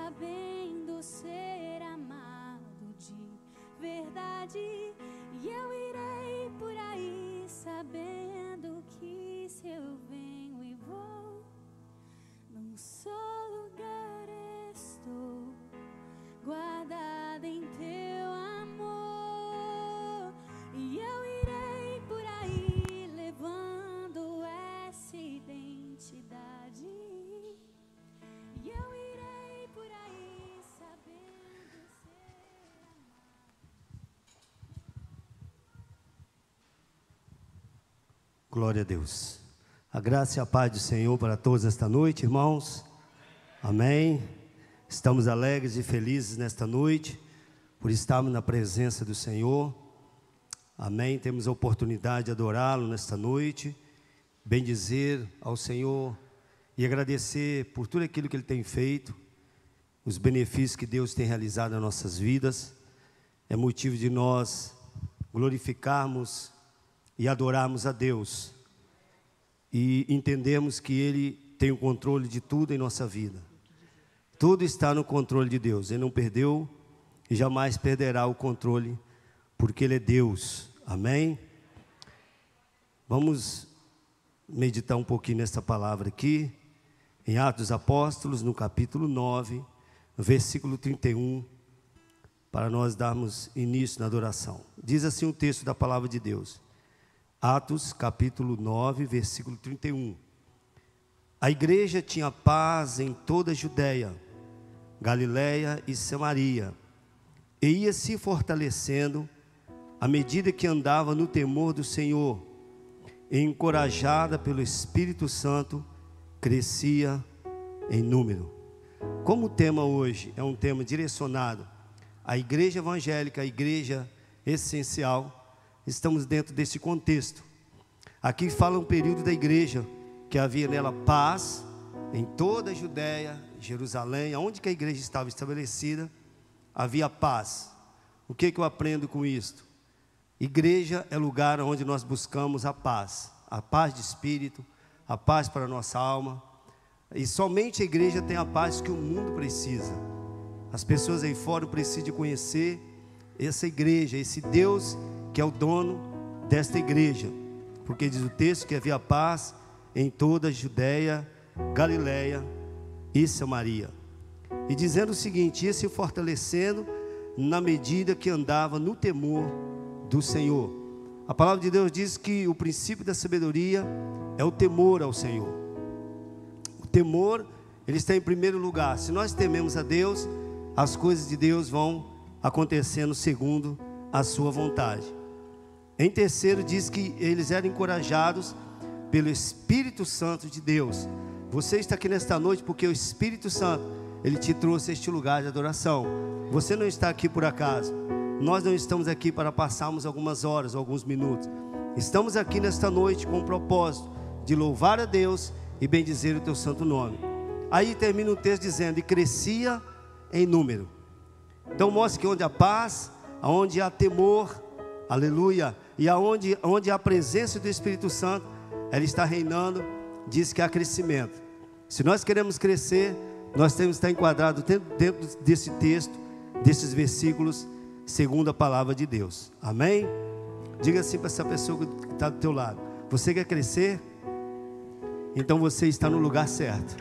sabendo ser amado de verdade. E eu irei por aí sabendo que se eu venho e vou, num só lugar estou, guardada em teu amor. E eu irei por aí levando essa identidade. E eu irei por aí sabendo ser amado. Glória a Deus. A graça e a paz do Senhor para todos esta noite, irmãos. Amém. Estamos alegres e felizes nesta noite por estarmos na presença do Senhor. Amém. Temos a oportunidade de adorá-lo nesta noite, bendizer ao Senhor e agradecer por tudo aquilo que Ele tem feito, os benefícios que Deus tem realizado nas nossas vidas. É motivo de nós glorificarmos e adorarmos a Deus e entendermos que Ele tem o controle de tudo em nossa vida. Tudo está no controle de Deus. Ele não perdeu e jamais perderá o controle, porque Ele é Deus. Amém? Vamos meditar um pouquinho nessa palavra aqui, em Atos dos Apóstolos, no capítulo 9, no versículo 31, para nós darmos início na adoração. Diz assim o texto da palavra de Deus. Atos, capítulo 9, versículo 31. A igreja tinha paz em toda a Judeia, Galileia e Samaria, e ia se fortalecendo à medida que andava no temor do Senhor, e encorajada pelo Espírito Santo, crescia em número. Como o tema hoje é um tema direcionado à igreja evangélica, à igreja essencial, estamos dentro desse contexto. Aqui fala um período da igreja que havia nela paz em toda a Judeia, Jerusalém, aonde que a igreja estava estabelecida, havia paz. O que eu aprendo com isto? Igreja é lugar onde nós buscamos a paz de espírito, a paz para a nossa alma, e somente a igreja tem a paz que o mundo precisa. As pessoas aí fora precisam de conhecer essa igreja, esse Deus que é o dono desta igreja, porque diz o texto que havia paz em toda a Judeia, Galileia e Samaria, e dizendo o seguinte: ia se fortalecendo na medida que andava no temor do Senhor. A palavra de Deus diz que o princípio da sabedoria é o temor ao Senhor. O temor, ele está em primeiro lugar. Se nós tememos a Deus, as coisas de Deus vão acontecendo segundo a sua vontade. Em terceiro, diz que eles eram encorajados pelo Espírito Santo de Deus. Você está aqui nesta noite porque o Espírito Santo, ele te trouxe a este lugar de adoração. Você não está aqui por acaso. Nós não estamos aqui para passarmos algumas horas, alguns minutos. Estamos aqui nesta noite com o propósito de louvar a Deus e bendizer o teu santo nome. Aí termina o texto dizendo: e crescia em número. Então mostra que onde há paz, aonde há temor, aleluia, e onde há a presença do Espírito Santo, ela está reinando, diz que há crescimento. Se nós queremos crescer, nós temos que estar enquadrados dentro desse texto, desses versículos, segundo a palavra de Deus. Amém? Diga assim para essa pessoa que está do teu lado: você quer crescer? Então você está no lugar certo.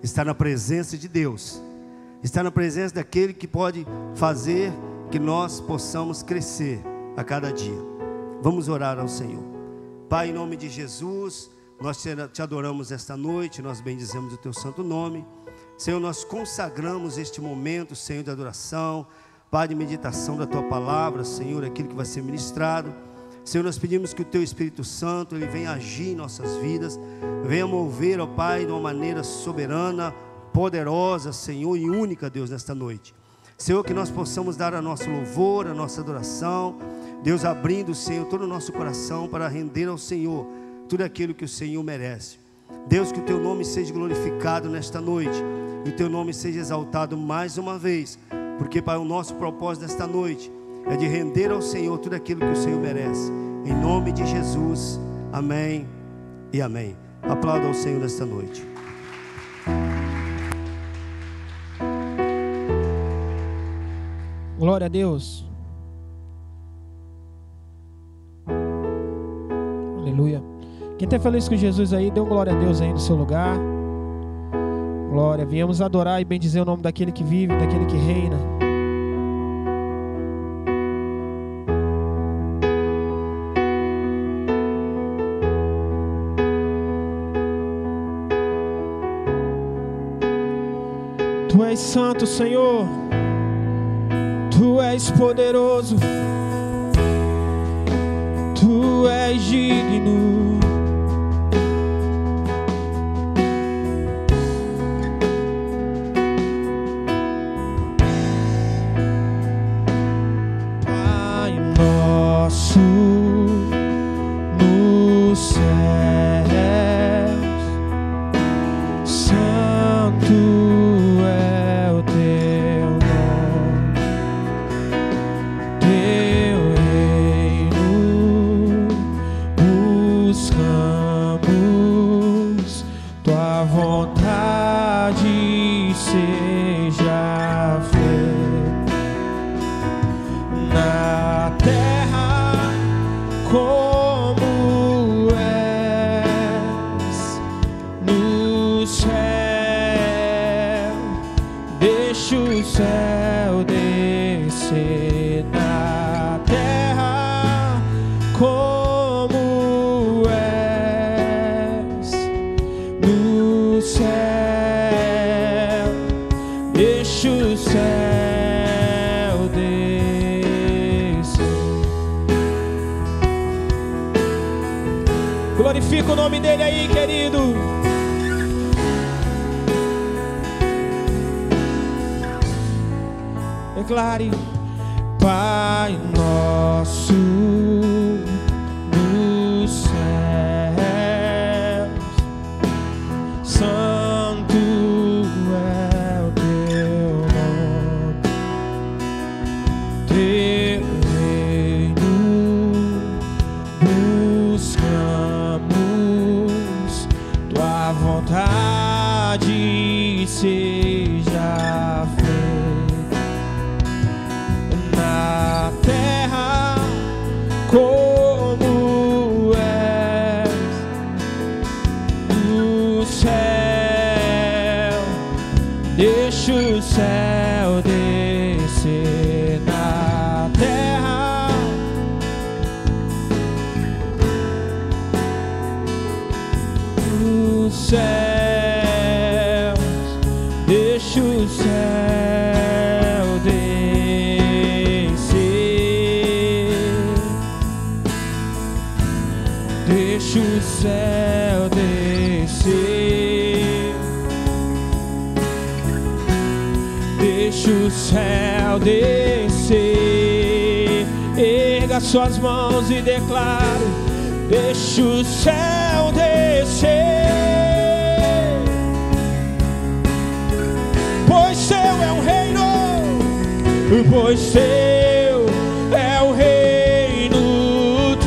Está na presença de Deus. Está na presença daquele que pode fazer que nós possamos crescer a cada dia. Vamos orar ao Senhor. Pai, em nome de Jesus, nós te adoramos esta noite, nós bendizemos o teu santo nome. Senhor, nós consagramos este momento, Senhor, de adoração, Pai, de meditação da tua palavra, Senhor, aquilo que vai ser ministrado. Senhor, nós pedimos que o teu Espírito Santo, ele venha agir em nossas vidas, venha mover, ó Pai, de uma maneira soberana, poderosa, Senhor, e única, Deus, nesta noite. Senhor, que nós possamos dar a nosso louvor, a nossa adoração, Deus, abrindo, Senhor, todo o nosso coração para render ao Senhor tudo aquilo que o Senhor merece. Deus, que o teu nome seja glorificado nesta noite, e o teu nome seja exaltado mais uma vez, porque, Pai, o nosso propósito desta noite é de render ao Senhor tudo aquilo que o Senhor merece. Em nome de Jesus, amém e amém. Aplauda ao Senhor nesta noite. Glória a Deus. Aleluia. Quem está feliz com Jesus aí, dê um glória a Deus aí no seu lugar. Glória. Viemos adorar e bendizer o nome daquele que vive, daquele que reina. Tu és santo, Senhor. Tu és poderoso. Tu és digno. Pai nosso nos céus, santo é o teu nome, teu reino buscamos, tua vontade seja feita na terra como és no céu. Deixa o céu descer na terra como és no céu. Deixa o céu descer. Glorifica o nome dele aí, querido. Declare: Pai nosso nos céus, santo é o teu nome, teu reino buscamos, tua vontade seja feita na terra como és no céu. Deixa o céu descer na terra no céu. Deixa o céu descer. Deixa o céu descer. Deixa o céu descer. Erga suas mãos e declare: deixa o céu descer. Pois teu é o reino, pois teu é o reino teu.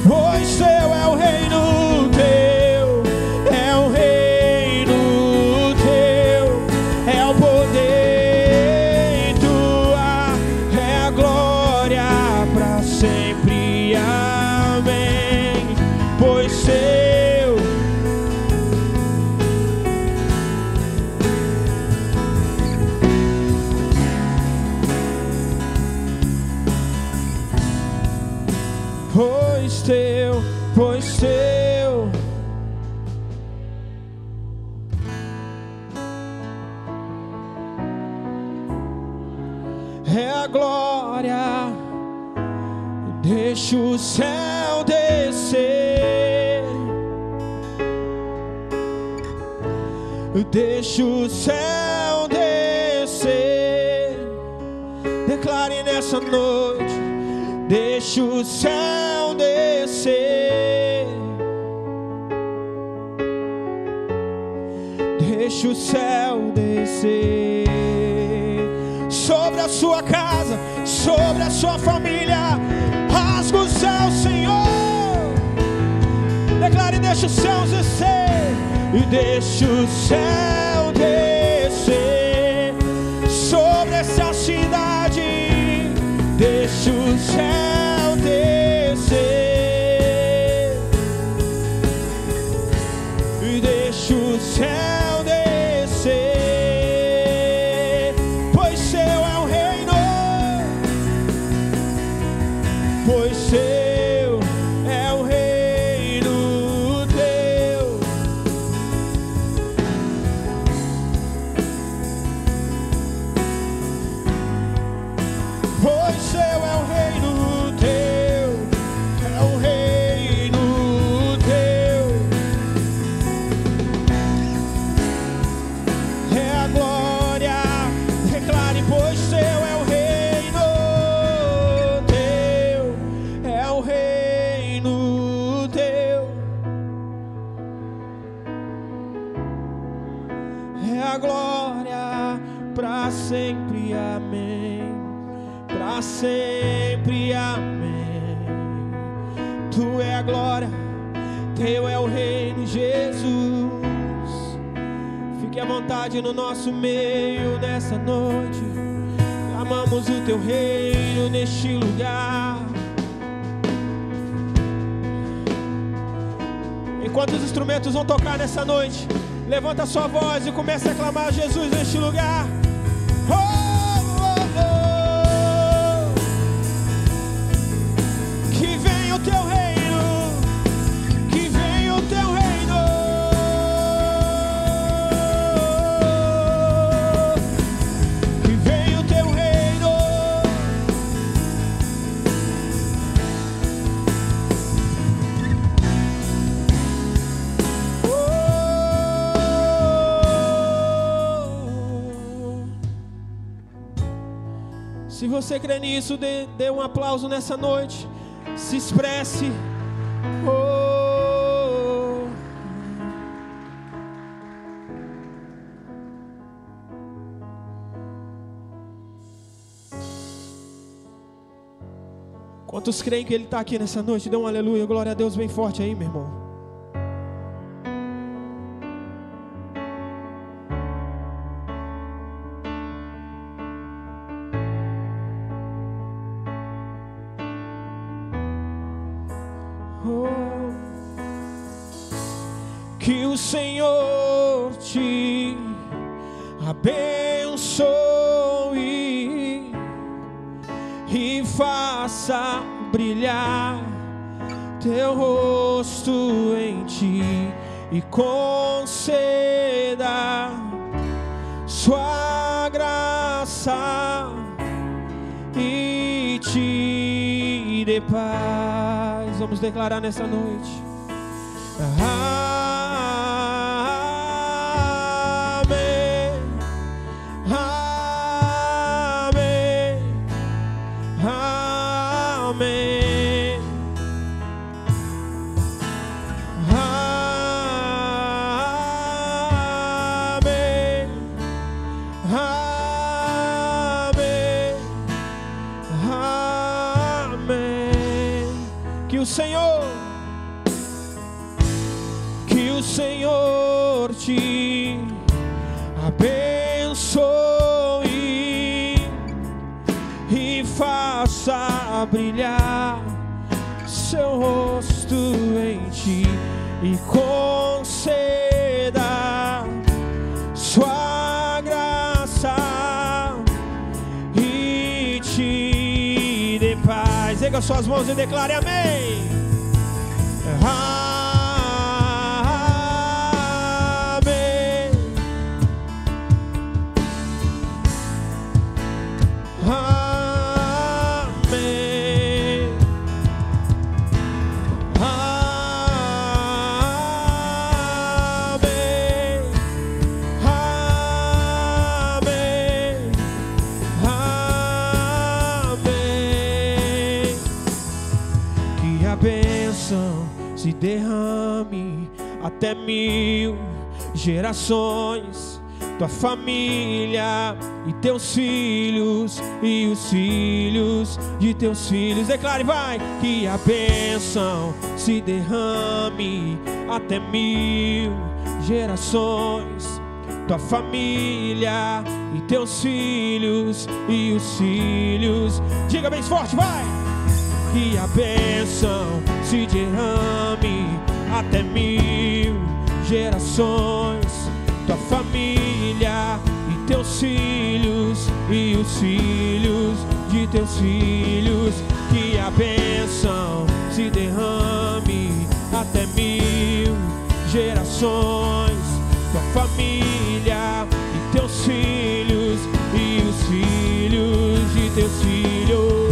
Pois teu é o reino teu, é o reino teu, é o poder tua, é a glória para sempre. Amém. Pois teu, pois teu, pois teu é a glória. Deixa o céu descer. Deixa o céu descer. Declare nessa noite: deixa o céu descer. Deixa o céu descer sobre a sua casa, sobre a sua família. Rasga o céu, Senhor. Declare: deixa os céus descer, e deixa o céu descer sobre essa cidade. Deixa o céu descer, e deixa o céu descer, pois seu é o reino, pois seu é o reino teu. Pois seu é o reino teu, é o reino teu, é a glória. Declare: pois seu é o reino teu, é o reino teu, é a glória para sempre, amém. Para sempre, amém. Tu é a glória, teu é o reino, Jesus. Fique à vontade no nosso meio nessa noite. Amamos o teu reino neste lugar. Enquanto os instrumentos vão tocar nessa noite, levanta a sua voz e comece a aclamar Jesus neste lugar. Que venha o teu reino, que venha o teu reino, que venha o teu reino. Se você crê nisso, dê um aplauso nessa noite. Se expresse. Oh. Quantos creem que Ele está aqui nessa noite? Dê um aleluia, glória a Deus bem forte aí, meu irmão. Que o Senhor te abençoe e faça brilhar teu rosto em ti e conceda sua graça e te dê paz. Vamos declarar nessa noite. Que o Senhor te abençoe e faça brilhar seu rosto em ti e conceda sua graça e te dê paz. Erga suas mãos e declare amém. Se derrame até 1000 gerações, tua família e teus filhos e os filhos de teus filhos. Declare, vai, que a bênção se derrame até 1000 gerações. Tua família e teus filhos e os filhos. Diga bem forte, vai! Que a bênção se derrame até 1000 gerações. Tua família e teus filhos e os filhos de teus filhos. Que a bênção se derrame até 1000 gerações. Tua família e teus filhos e os filhos de teus filhos.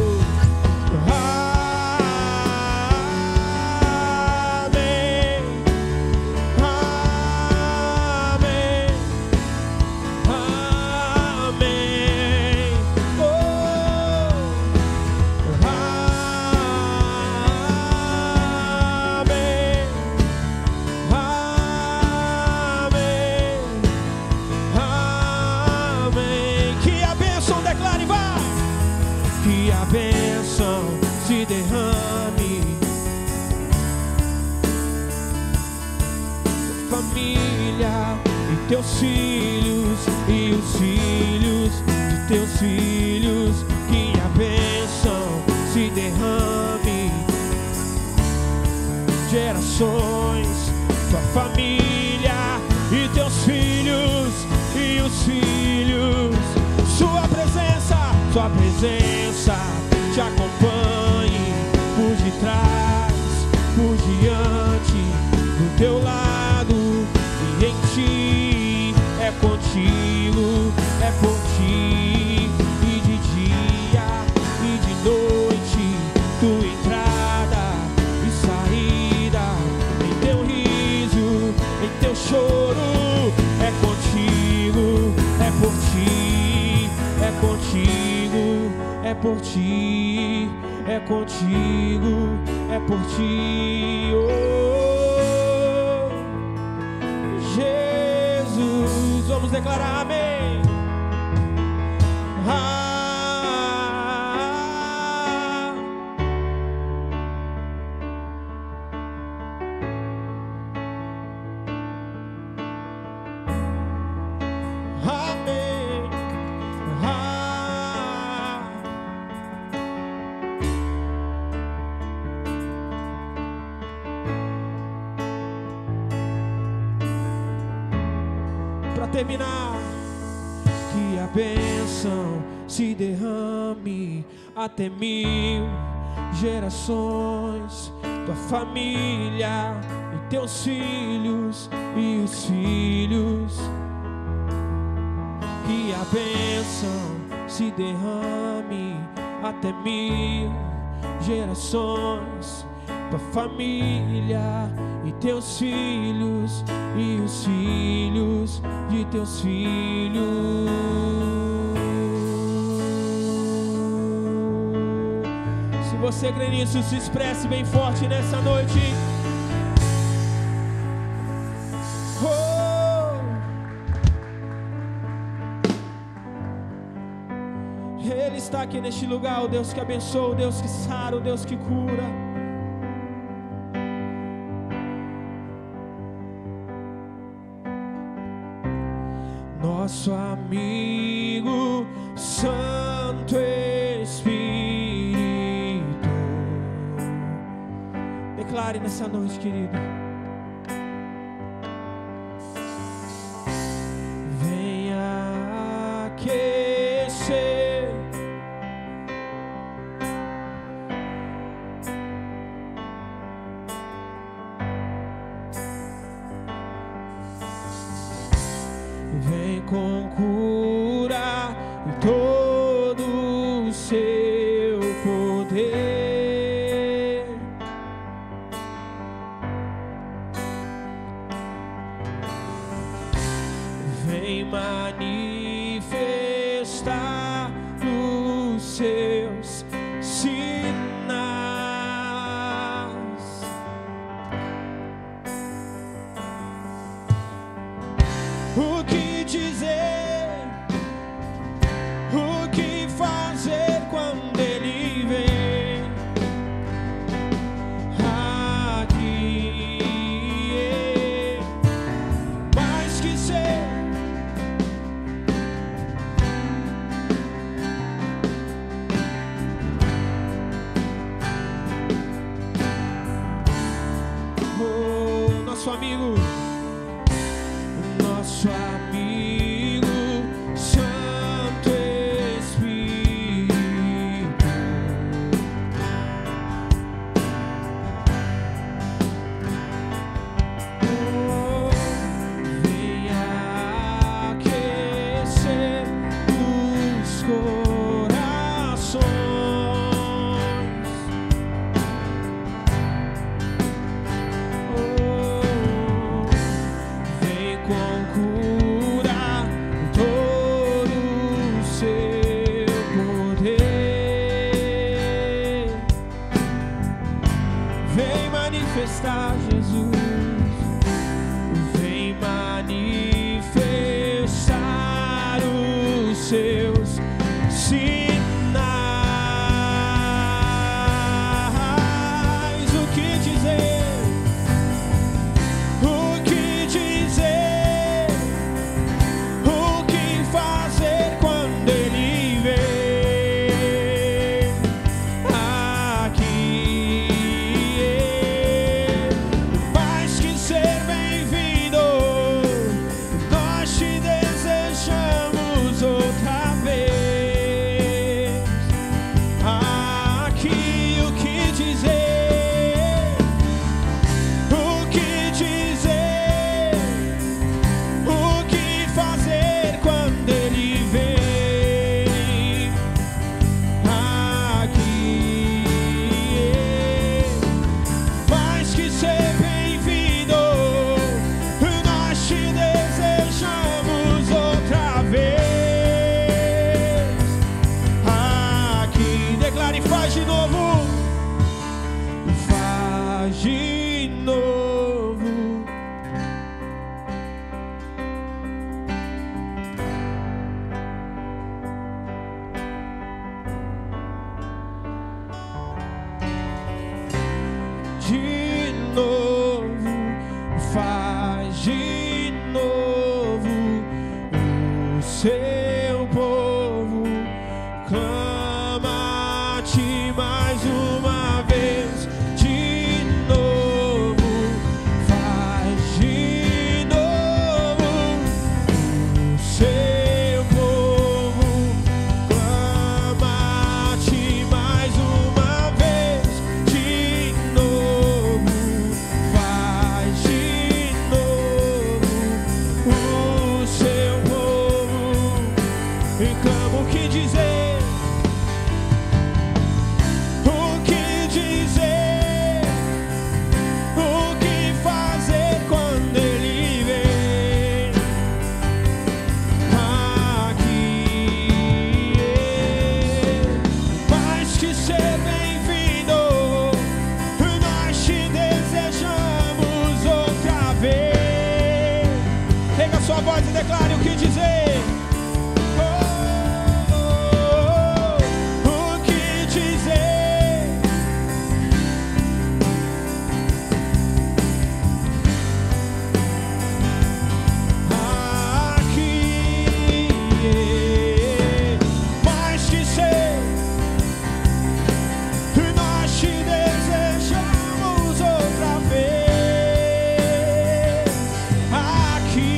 Teus filhos e os filhos de teus filhos. Que a bênção se derrame gerações. Tua família e teus filhos e os filhos. Sua presença te acompanhe por detrás, por diante, do teu lado e em ti. É contigo, é por ti, e de dia e de noite, tua entrada e saída, em teu riso, em teu choro, é contigo, é por ti, é contigo, é por ti, é contigo, é por ti, oh. Vamos declarar amém. Amém. Para terminar, que a bênção se derrame até 1000 gerações. Tua família e teus filhos e os filhos. Que a bênção se derrame até 1000 gerações. Tua família e teus filhos e os filhos de teus filhos. Se você crê nisso, se expresse bem forte nessa noite. Oh! Ele está aqui neste lugar, o Deus que abençoa, o Deus que sara, o Deus que cura. Nosso amigo Santo Espírito. Declare nessa noite, querido. Venha aquecer vem com cura e todo o seu poder. Vem manifestar os seus sinais. O que dizer? manifestar, Jesus. Vem manifestar os seus sinais. O que dizer? O que dizer? O que fazer quando Ele vem aqui? Mais que ser bem-vindo, nós te desejamos outra vez. Aqui o que dizer? O que dizer? O que fazer quando Ele vem aqui? Mais que ser bem-vindo, nós te desejamos outra vez aqui. Declare: faz de novo, faz de novo. De novo, faz de novo. O seu povo clama a ti mais uma vez. De novo, faz de novo. O seu povo clama a ti mais uma vez. De novo, faz de novo. O seu povo clama. O que dizer? O que dizer? O que fazer quando Ele vem aqui? Mais que ser bem-vindo, nós te desejamos outra vez. Pega a sua voz e declare: o que dizer? O que dizer? Aqui, mais que ser, nós te desejamos outra vez aqui.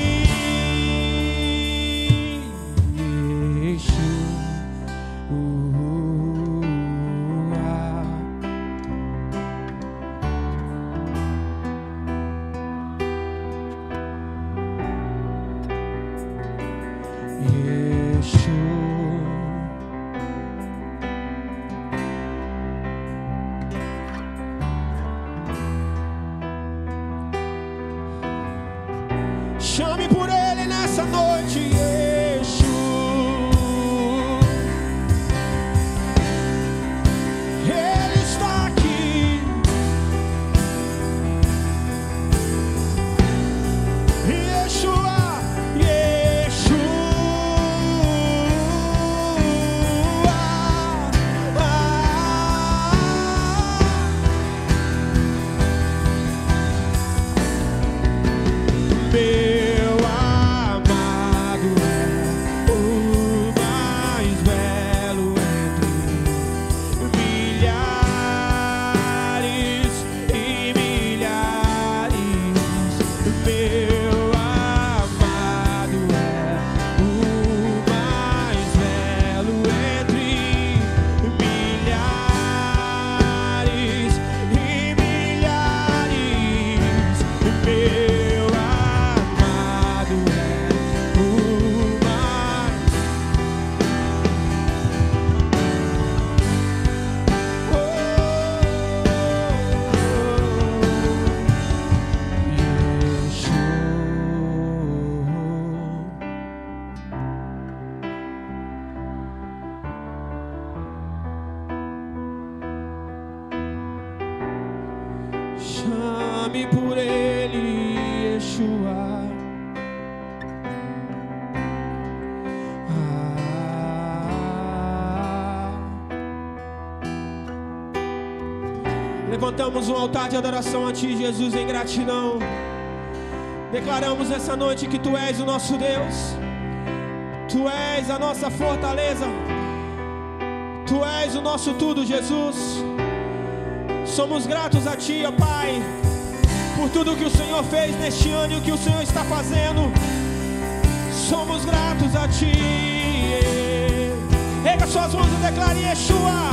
Chame por Ele nessa noite, Yeshua. Ele está aqui. Yeshua, Yeshua. Meu amado é o mais belo entre milhares e milhares. Meu amado é o mais belo entre milhares e milhares. Meu amado é o mais. Yeshua. chame por ele, Yeshua. Levantamos um altar de adoração a Ti, Jesus, em gratidão. Declaramos essa noite que Tu és o nosso Deus, Tu és a nossa fortaleza, Tu és o nosso tudo, Jesus. Somos gratos a Ti, ó Pai, por tudo que o Senhor fez neste ano e o que o Senhor está fazendo. Somos gratos a Ti. Erga suas mãos e declare Yeshua.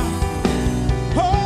Oh!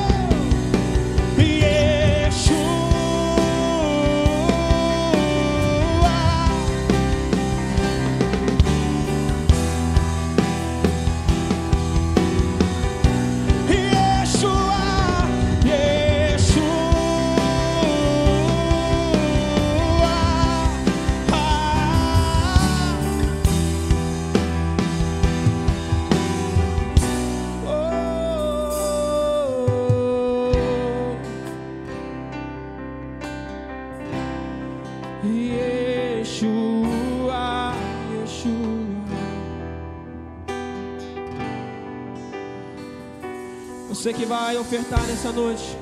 Você que vai ofertar nessa noite,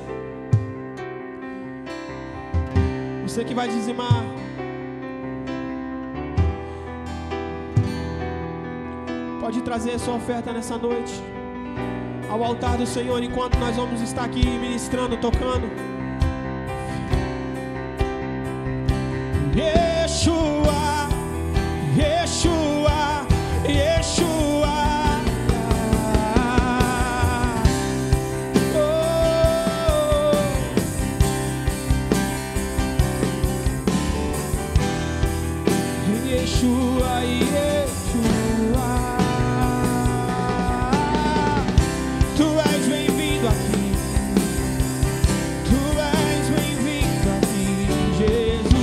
você que vai dizimar, pode trazer sua oferta nessa noite ao altar do Senhor, enquanto nós vamos estar aqui ministrando, tocando. Yeshua, Yeshua, Yeshua. Yeshua, Yeshua, Tu és bem-vindo aqui, Tu és bem-vindo aqui, Jesus.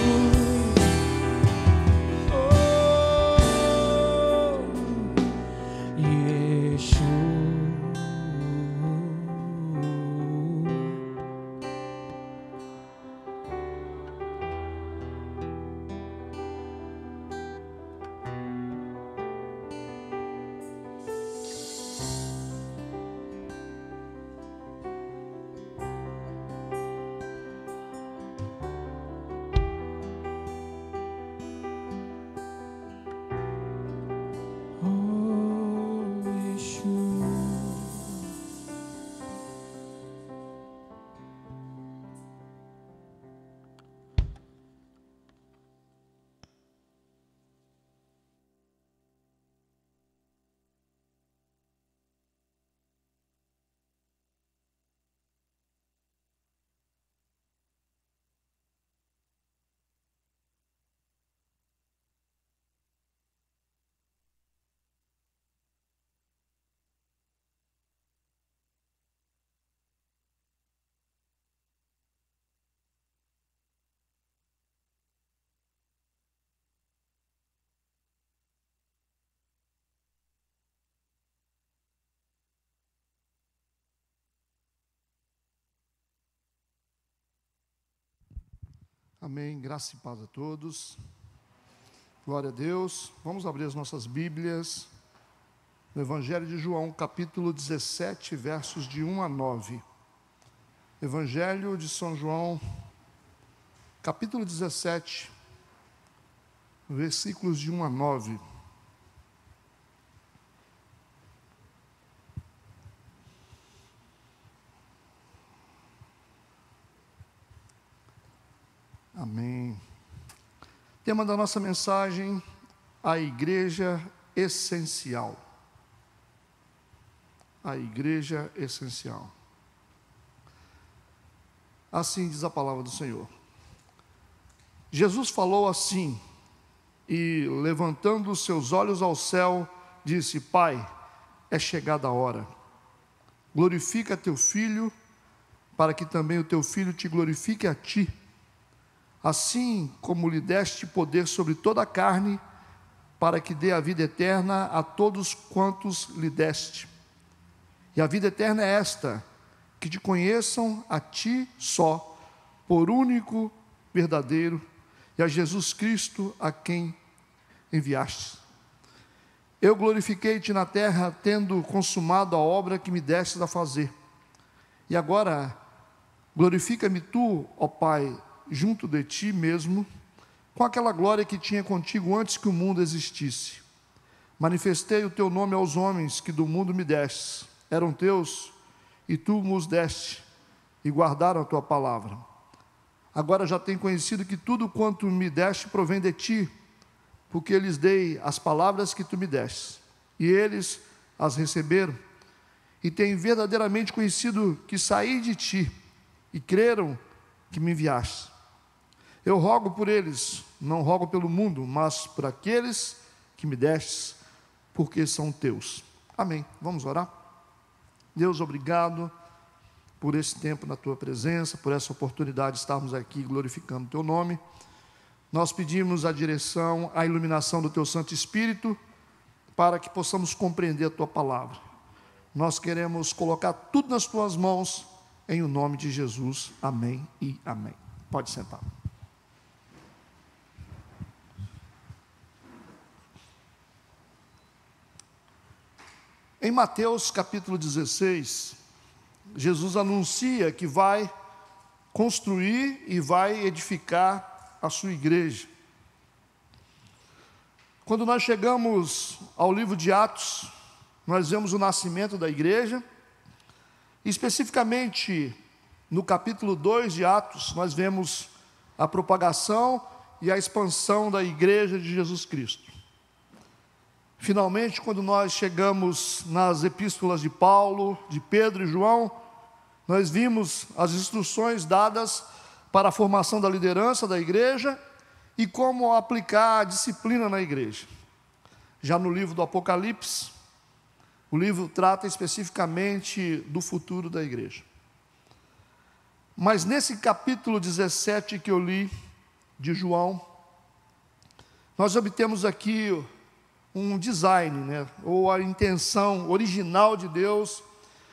Oh, Yeshua. Amém, graça e paz a todos, glória a Deus. Vamos abrir as nossas Bíblias no Evangelho de João, capítulo 17, versos de 1 a 9. Evangelho de São João, capítulo 17, versículos de 1 a 9. Amém. Tema da nossa mensagem: a igreja essencial. A igreja essencial. Assim diz a palavra do Senhor. Jesus falou assim, e levantando os seus olhos ao céu, disse: Pai, é chegada a hora. Glorifica teu filho, para que também o teu filho te glorifique a ti. Assim como lhe deste poder sobre toda a carne, para que dê a vida eterna a todos quantos lhe deste. E a vida eterna é esta, que te conheçam a ti só, por único verdadeiro e a Jesus Cristo a quem enviaste. Eu glorifiquei-te na terra, tendo consumado a obra que me destes a fazer. E agora, glorifica-me tu, ó Pai, junto de ti mesmo, com aquela glória que tinha contigo antes que o mundo existisse. Manifestei o teu nome aos homens que do mundo me destes. Eram teus, e tu nos deste, e guardaram a tua palavra. Agora já tenho conhecido que tudo quanto me deste provém de ti, porque lhes dei as palavras que tu me deste, e eles as receberam, e têm verdadeiramente conhecido que saí de ti, e creram que me enviaste. Eu rogo por eles, não rogo pelo mundo, mas por aqueles que me destes, porque são teus. Amém. Vamos orar? Deus, obrigado por esse tempo na tua presença, por essa oportunidade de estarmos aqui glorificando o teu nome. Nós pedimos a direção, a iluminação do teu Santo Espírito, para que possamos compreender a tua palavra. Nós queremos colocar tudo nas tuas mãos, em o nome de Jesus. Amém e amém. Pode sentar. Em Mateus capítulo 16, Jesus anuncia que vai construir e vai edificar a sua igreja. Quando nós chegamos ao livro de Atos, nós vemos o nascimento da igreja, e especificamente no capítulo 2 de Atos, nós vemos a propagação e a expansão da igreja de Jesus Cristo. Finalmente, quando nós chegamos nas epístolas de Paulo, de Pedro e João, nós vimos as instruções dadas para a formação da liderança da igreja e como aplicar a disciplina na igreja. Já no livro do Apocalipse, o livro trata especificamente do futuro da igreja. Mas nesse capítulo 17 que eu li, de João, nós obtemos aqui um design, ou a intenção original de Deus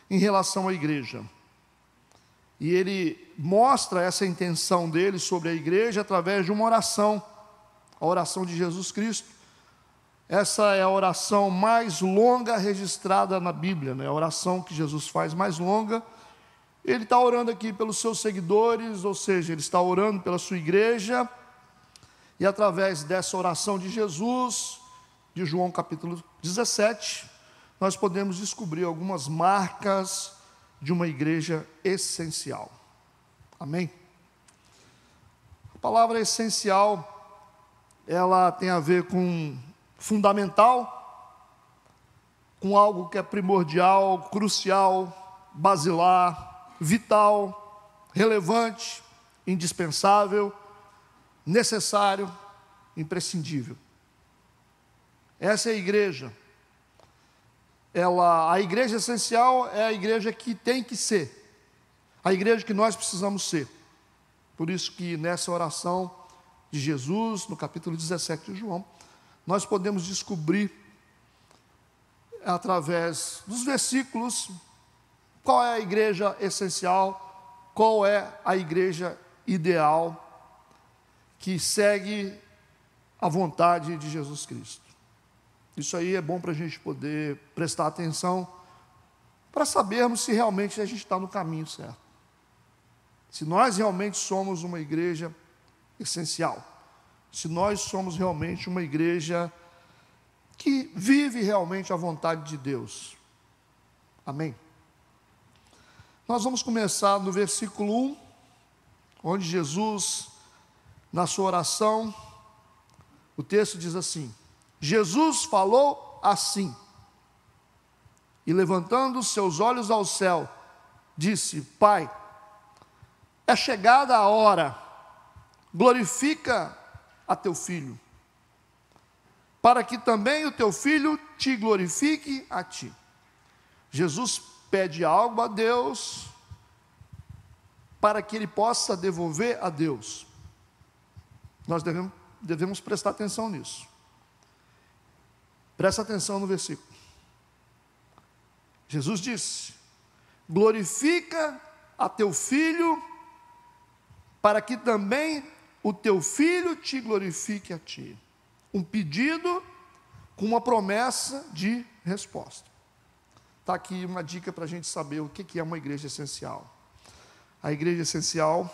em relação à igreja. E ele mostra essa intenção dele sobre a igreja através de uma oração, a oração de Jesus Cristo. Essa é a oração mais longa registrada na Bíblia, a oração que Jesus faz mais longa. Ele está orando aqui pelos seus seguidores, ou seja, ele está orando pela sua igreja, e através dessa oração de Jesus, de João capítulo 17, nós podemos descobrir algumas marcas de uma igreja essencial. Amém? A palavra essencial, ela tem a ver com fundamental, com algo que é primordial, crucial, basilar, vital, relevante, indispensável, necessário, imprescindível. Essa é a igreja. A igreja essencial é a igreja que tem que ser, a igreja que nós precisamos ser. Por isso que nessa oração de Jesus, no capítulo 17 de João, nós podemos descobrir, através dos versículos, qual é a igreja essencial, qual é a igreja ideal, que segue a vontade de Jesus Cristo. Isso aí é bom para a gente poder prestar atenção, para sabermos se realmente a gente está no caminho certo. Se nós realmente somos uma igreja essencial. Se nós somos realmente uma igreja que vive realmente a vontade de Deus. Amém? Nós vamos começar no versículo 1, onde Jesus, na sua oração, o texto diz assim: Jesus falou assim, e levantando seus olhos ao céu, disse: Pai, é chegada a hora, glorifica a teu filho, para que também o teu filho te glorifique a ti. Jesus pede algo a Deus, para que ele possa devolver a Deus. Nós devemos prestar atenção nisso. Presta atenção no versículo. Jesus disse: glorifica a teu filho, para que também o teu filho te glorifique a ti. Um pedido com uma promessa de resposta. Está aqui uma dica para a gente saber o que é uma igreja essencial. A igreja essencial,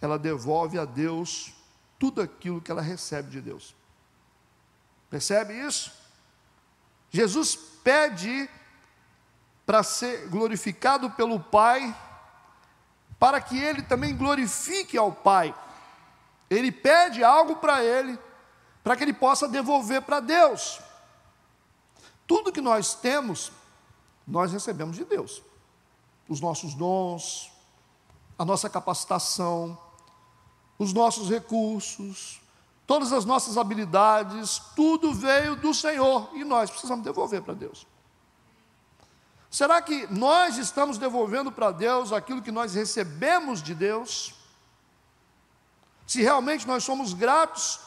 ela devolve a Deus tudo aquilo que ela recebe de Deus. Percebe isso? Jesus pede para ser glorificado pelo Pai, para que Ele também glorifique ao Pai. Ele pede algo para Ele, para que Ele possa devolver para Deus. Tudo que nós temos, nós recebemos de Deus. Os nossos dons, a nossa capacitação, os nossos recursos, todas as nossas habilidades, tudo veio do Senhor e nós precisamos devolver para Deus. Será que nós estamos devolvendo para Deus aquilo que nós recebemos de Deus? Se realmente nós somos gratos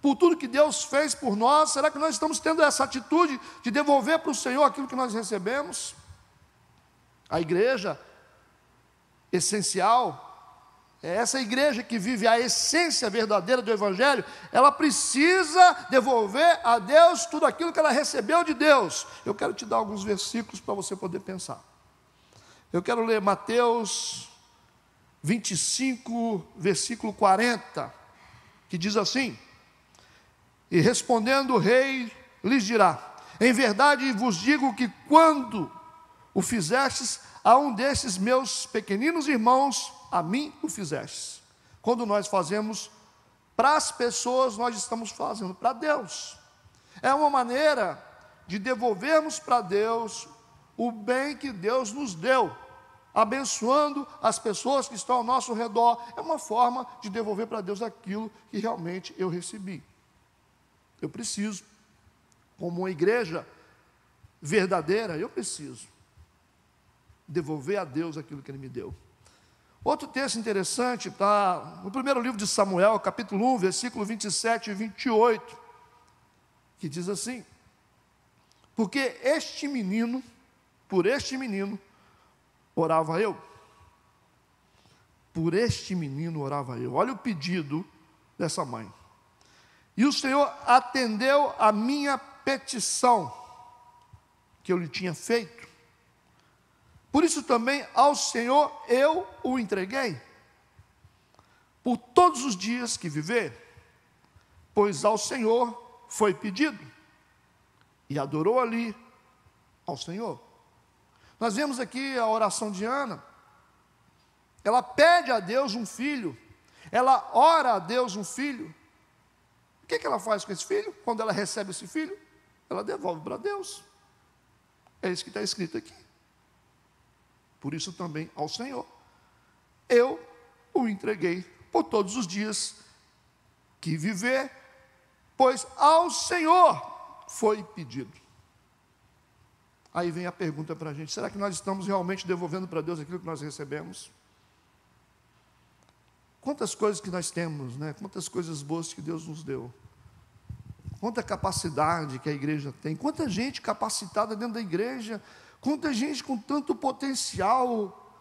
por tudo que Deus fez por nós, será que nós estamos tendo essa atitude de devolver para o Senhor aquilo que nós recebemos? A igreja essencial, é essa igreja que vive a essência verdadeira do Evangelho, ela precisa devolver a Deus tudo aquilo que ela recebeu de Deus. Eu quero te dar alguns versículos para você poder pensar. Eu quero ler Mateus 25, versículo 40, que diz assim: e respondendo o rei, lhes dirá: em verdade vos digo que quando o fizestes a um desses meus pequeninos irmãos, a mim o fizestes. Quando nós fazemos para as pessoas, nós estamos fazendo para Deus. É uma maneira de devolvermos para Deus o bem que Deus nos deu, abençoando as pessoas que estão ao nosso redor. É uma forma de devolver para Deus aquilo que realmente eu recebi. Eu preciso, como uma igreja verdadeira, eu preciso devolver a Deus aquilo que Ele me deu. Outro texto interessante está no primeiro livro de Samuel, capítulo 1, versículo 27 e 28, que diz assim: porque por este menino orava eu. Por este menino orava eu. Olha o pedido dessa mãe. E o Senhor atendeu a minha petição que eu lhe tinha feito. Por isso também ao Senhor eu o entreguei, por todos os dias que viver, pois ao Senhor foi pedido, e adorou ali ao Senhor. Nós vemos aqui a oração de Ana. Ela pede a Deus um filho, ela ora a Deus um filho. O que ela faz com esse filho? Quando ela recebe esse filho, ela devolve para Deus. É isso que está escrito aqui. Por isso também ao Senhor eu o entreguei por todos os dias que viver, pois ao Senhor foi pedido. Aí vem a pergunta para a gente: será que nós estamos realmente devolvendo para Deus aquilo que nós recebemos? Quantas coisas que nós temos, né? Quantas coisas boas que Deus nos deu. Quanta capacidade que a igreja tem. Quanta gente capacitada dentro da igreja. Quanta gente com tanto potencial,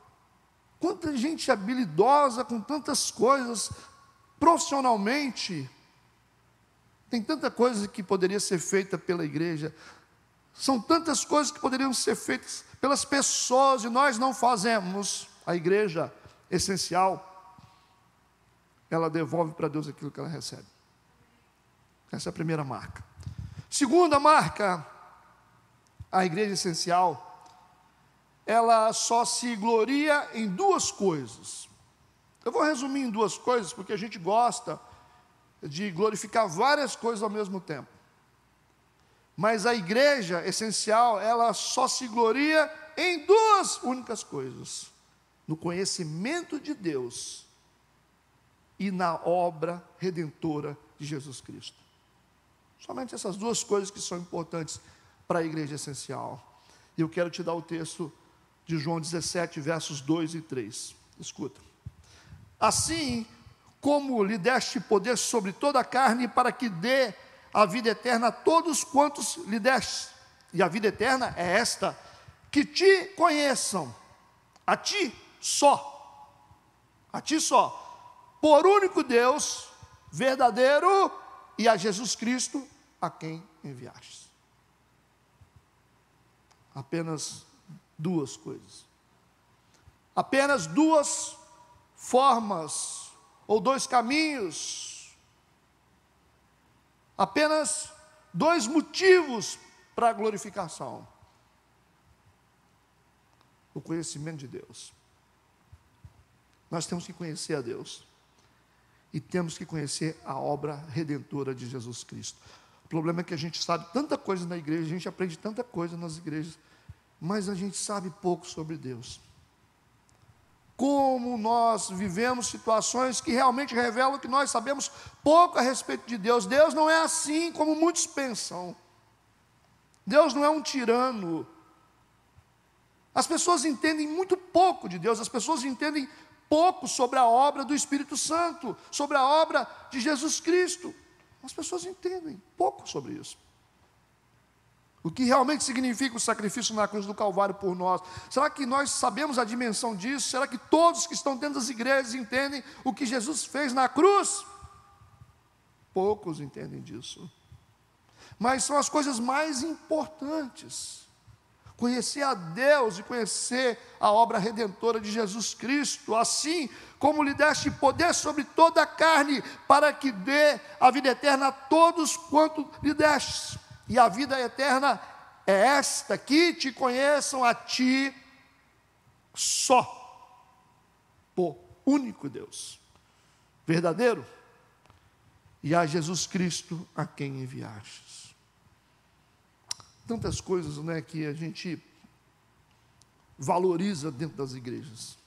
quanta gente habilidosa com tantas coisas, profissionalmente. Tem tanta coisa que poderia ser feita pela igreja, são tantas coisas que poderiam ser feitas pelas pessoas e nós não fazemos. A igreja essencial, ela devolve para Deus aquilo que ela recebe. Essa é a primeira marca. Segunda marca, a igreja essencial, ela só se gloria em duas coisas. Eu vou resumir em duas coisas, porque a gente gosta de glorificar várias coisas ao mesmo tempo. Mas a igreja essencial, ela só se gloria em duas únicas coisas: no conhecimento de Deus e na obra redentora de Jesus Cristo. Somente essas duas coisas que são importantes para a igreja essencial. E eu quero te dar o texto de João 17, versos 2 e 3. Escuta. Assim como lhe deste poder sobre toda a carne, para que dê a vida eterna a todos quantos lhe deste. E a vida eterna é esta: que te conheçam, a ti só, por único Deus, verdadeiro, e a Jesus Cristo, a quem enviaste. Apenas duas coisas. Apenas duas formas, ou dois caminhos. Apenas dois motivos para a glorificação. O conhecimento de Deus. Nós temos que conhecer a Deus. E temos que conhecer a obra redentora de Jesus Cristo. O problema é que a gente sabe tanta coisa na igreja, a gente aprende tanta coisa nas igrejas, mas a gente sabe pouco sobre Deus. Como nós vivemos situações que realmente revelam que nós sabemos pouco a respeito de Deus. Deus não é assim como muitos pensam. Deus não é um tirano. As pessoas entendem muito pouco de Deus, as pessoas entendem pouco sobre a obra do Espírito Santo, sobre a obra de Jesus Cristo. As pessoas entendem pouco sobre isso. O que realmente significa o sacrifício na cruz do Calvário por nós? Será que nós sabemos a dimensão disso? Será que todos que estão dentro das igrejas entendem o que Jesus fez na cruz? Poucos entendem disso. Mas são as coisas mais importantes. Conhecer a Deus e conhecer a obra redentora de Jesus Cristo, assim como lhe deste poder sobre toda a carne, para que dê a vida eterna a todos quanto lhe deste. E a vida eterna é esta, que te conheçam a ti só, o único Deus, verdadeiro, e a Jesus Cristo a quem enviastes. Tantas coisas, né, que a gente valoriza dentro das igrejas,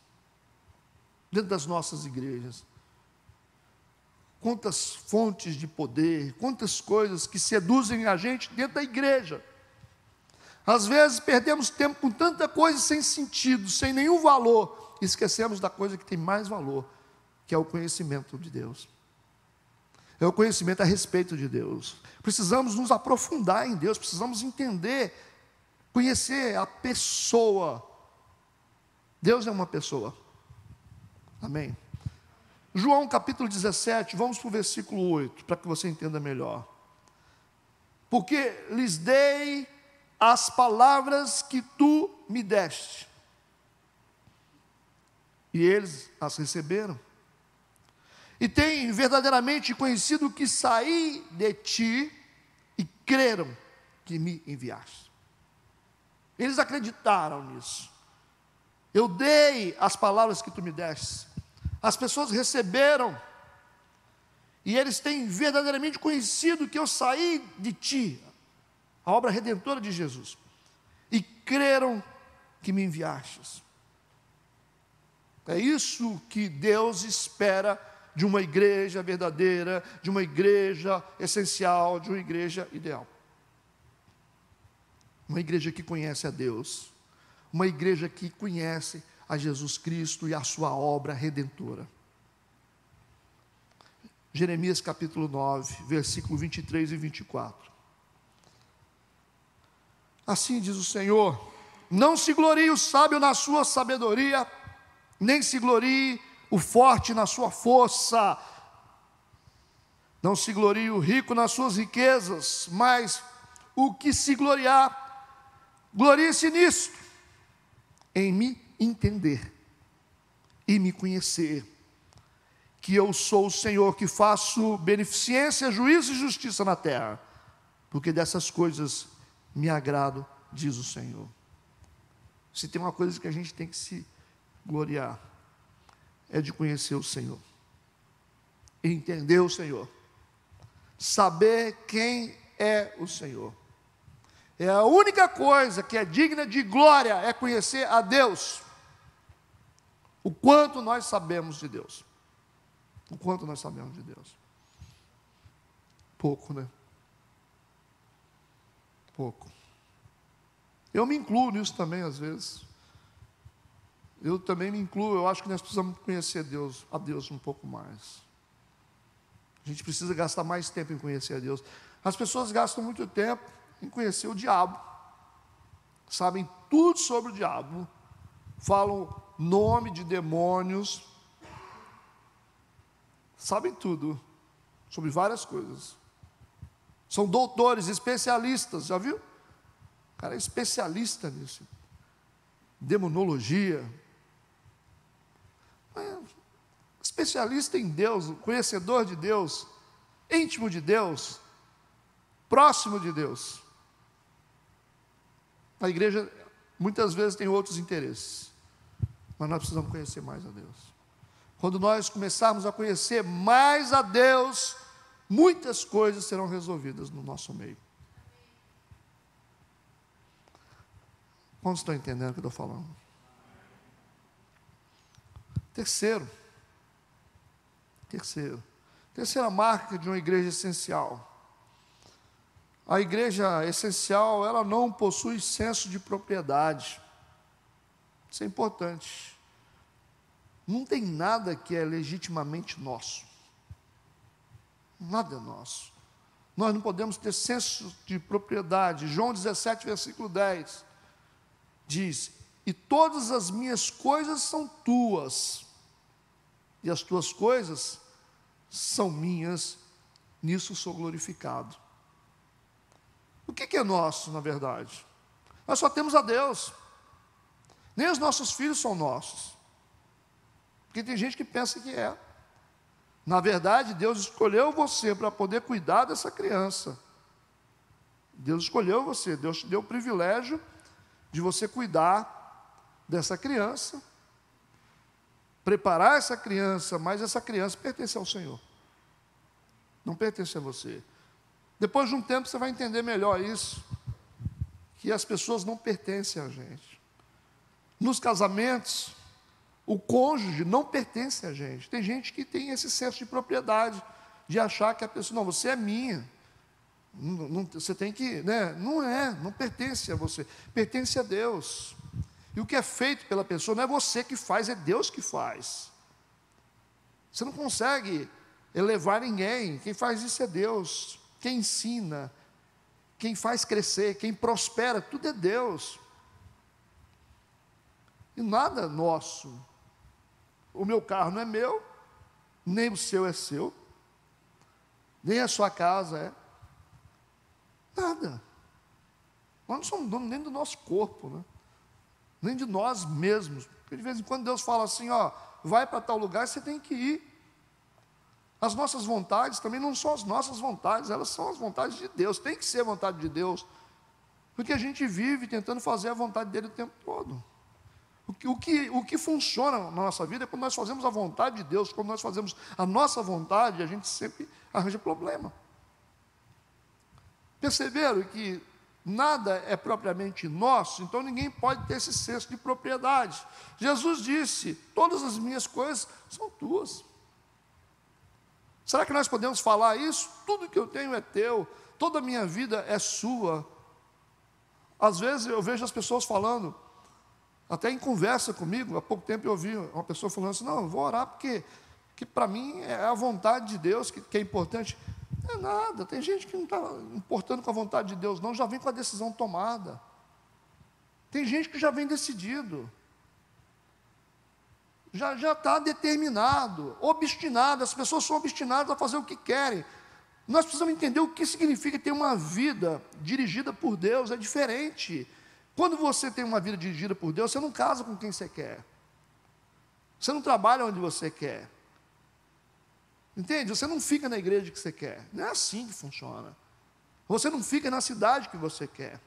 dentro das nossas igrejas. Quantas fontes de poder, quantas coisas que seduzem a gente dentro da igreja. Às vezes perdemos tempo com tanta coisa sem sentido, sem nenhum valor, e esquecemos da coisa que tem mais valor, que é o conhecimento de Deus. É o conhecimento a respeito de Deus. Precisamos nos aprofundar em Deus, precisamos entender, conhecer a pessoa. Deus é uma pessoa. Amém? João capítulo 17, vamos para o versículo 8, para que você entenda melhor. Porque lhes dei as palavras que tu me deste, e eles as receberam, e têm verdadeiramente conhecido que saí de ti, e creram que me enviaste. Eles acreditaram nisso. Eu dei as palavras que tu me deste, as pessoas receberam, e eles têm verdadeiramente conhecido que eu saí de ti, a obra redentora de Jesus, e creram que me enviastes. É isso que Deus espera de uma igreja verdadeira, de uma igreja essencial, de uma igreja ideal. Uma igreja que conhece a Deus, uma igreja que conhece a Jesus Cristo e a sua obra redentora. Jeremias capítulo 9, versículo 23 e 24. Assim diz o Senhor: não se glorie o sábio na sua sabedoria, nem se glorie o forte na sua força, não se glorie o rico nas suas riquezas, mas o que se gloriar, glorie-se nisto, em me entender e me conhecer, que eu sou o Senhor que faço beneficência, juízo e justiça na terra, porque dessas coisas me agrado, diz o Senhor. Se tem uma coisa que a gente tem que se gloriar, é de conhecer o Senhor, entender o Senhor, saber quem é o Senhor. É a única coisa que é digna de glória, é conhecer a Deus. O quanto nós sabemos de Deus. O quanto nós sabemos de Deus. Pouco, né? Pouco. Eu me incluo nisso também, às vezes. Eu também me incluo. Eu acho que nós precisamos conhecer Deus, a Deus um pouco mais. A gente precisa gastar mais tempo em conhecer a Deus. As pessoas gastam muito tempo em conhecer o diabo. Sabem tudo sobre o diabo. Falam nome de demônios. sabem tudo sobre várias coisas. São doutores, especialistas, já viu? O cara é especialista nisso. Demonologia. Especialista em Deus, conhecedor de Deus, íntimo de Deus, próximo de Deus. A igreja muitas vezes tem outros interesses, mas nós precisamos conhecer mais a Deus. Quando nós começarmos a conhecer mais a Deus, muitas coisas serão resolvidas no nosso meio. Quantos estão entendendo o que eu estou falando? Terceira marca de uma igreja essencial. A igreja essencial, ela não possui senso de propriedade. Isso é importante. Não tem nada que é legitimamente nosso. Nada é nosso. Nós não podemos ter senso de propriedade. João 17, versículo 10, diz: e todas as minhas coisas são tuas, e as tuas coisas são minhas, nisso sou glorificado. O que é nosso, na verdade? Nós só temos a Deus. Nem os nossos filhos são nossos. Porque tem gente que pensa que é. Na verdade, Deus escolheu você para poder cuidar dessa criança. Deus escolheu você, Deus te deu o privilégio de você cuidar dessa criança, preparar essa criança, mas essa criança pertence ao Senhor. Não pertence a você. Depois de um tempo você vai entender melhor isso, que as pessoas não pertencem a gente. Nos casamentos, o cônjuge não pertence a gente. Tem gente que tem esse senso de propriedade, de achar que a pessoa, não, você é minha. Você tem que, né? Não pertence a você, pertence a Deus. E o que é feito pela pessoa não é você que faz, é Deus que faz. Você não consegue elevar ninguém, quem faz isso é Deus. Quem ensina, quem faz crescer, quem prospera, tudo é Deus. E nada nosso. O meu carro não é meu, nem o seu é seu, nem a sua casa é. Nada. Nós não somos donos nem do nosso corpo, né? Nem de nós mesmos. Porque de vez em quando Deus fala assim, ó, vai para tal lugar, você tem que ir. As nossas vontades também não são as nossas vontades, elas são as vontades de Deus, tem que ser a vontade de Deus, porque a gente vive tentando fazer a vontade dele o tempo todo. O que funciona na nossa vida é quando nós fazemos a vontade de Deus. Quando nós fazemos a nossa vontade, a gente sempre arranja problema. Perceberam que nada é propriamente nosso, então ninguém pode ter esse senso de propriedade. Jesus disse, todas as minhas coisas são tuas. Será que nós podemos falar isso? Tudo que eu tenho é teu, toda a minha vida é sua. Às vezes eu vejo as pessoas falando, até em conversa comigo, há pouco tempo eu ouvi uma pessoa falando assim, não, eu vou orar porque para mim é a vontade de Deus que é importante. Não é nada, tem gente que não está importando com a vontade de Deus não, já vem com a decisão tomada. Tem gente que já vem decidido. Já está determinado, obstinado, as pessoas são obstinadas a fazer o que querem. Nós precisamos entender o que significa ter uma vida dirigida por Deus, é diferente. Quando você tem uma vida dirigida por Deus, você não casa com quem você quer. Você não trabalha onde você quer. Entende? Você não fica na igreja que você quer. Não é assim que funciona. Você não fica na cidade que você quer.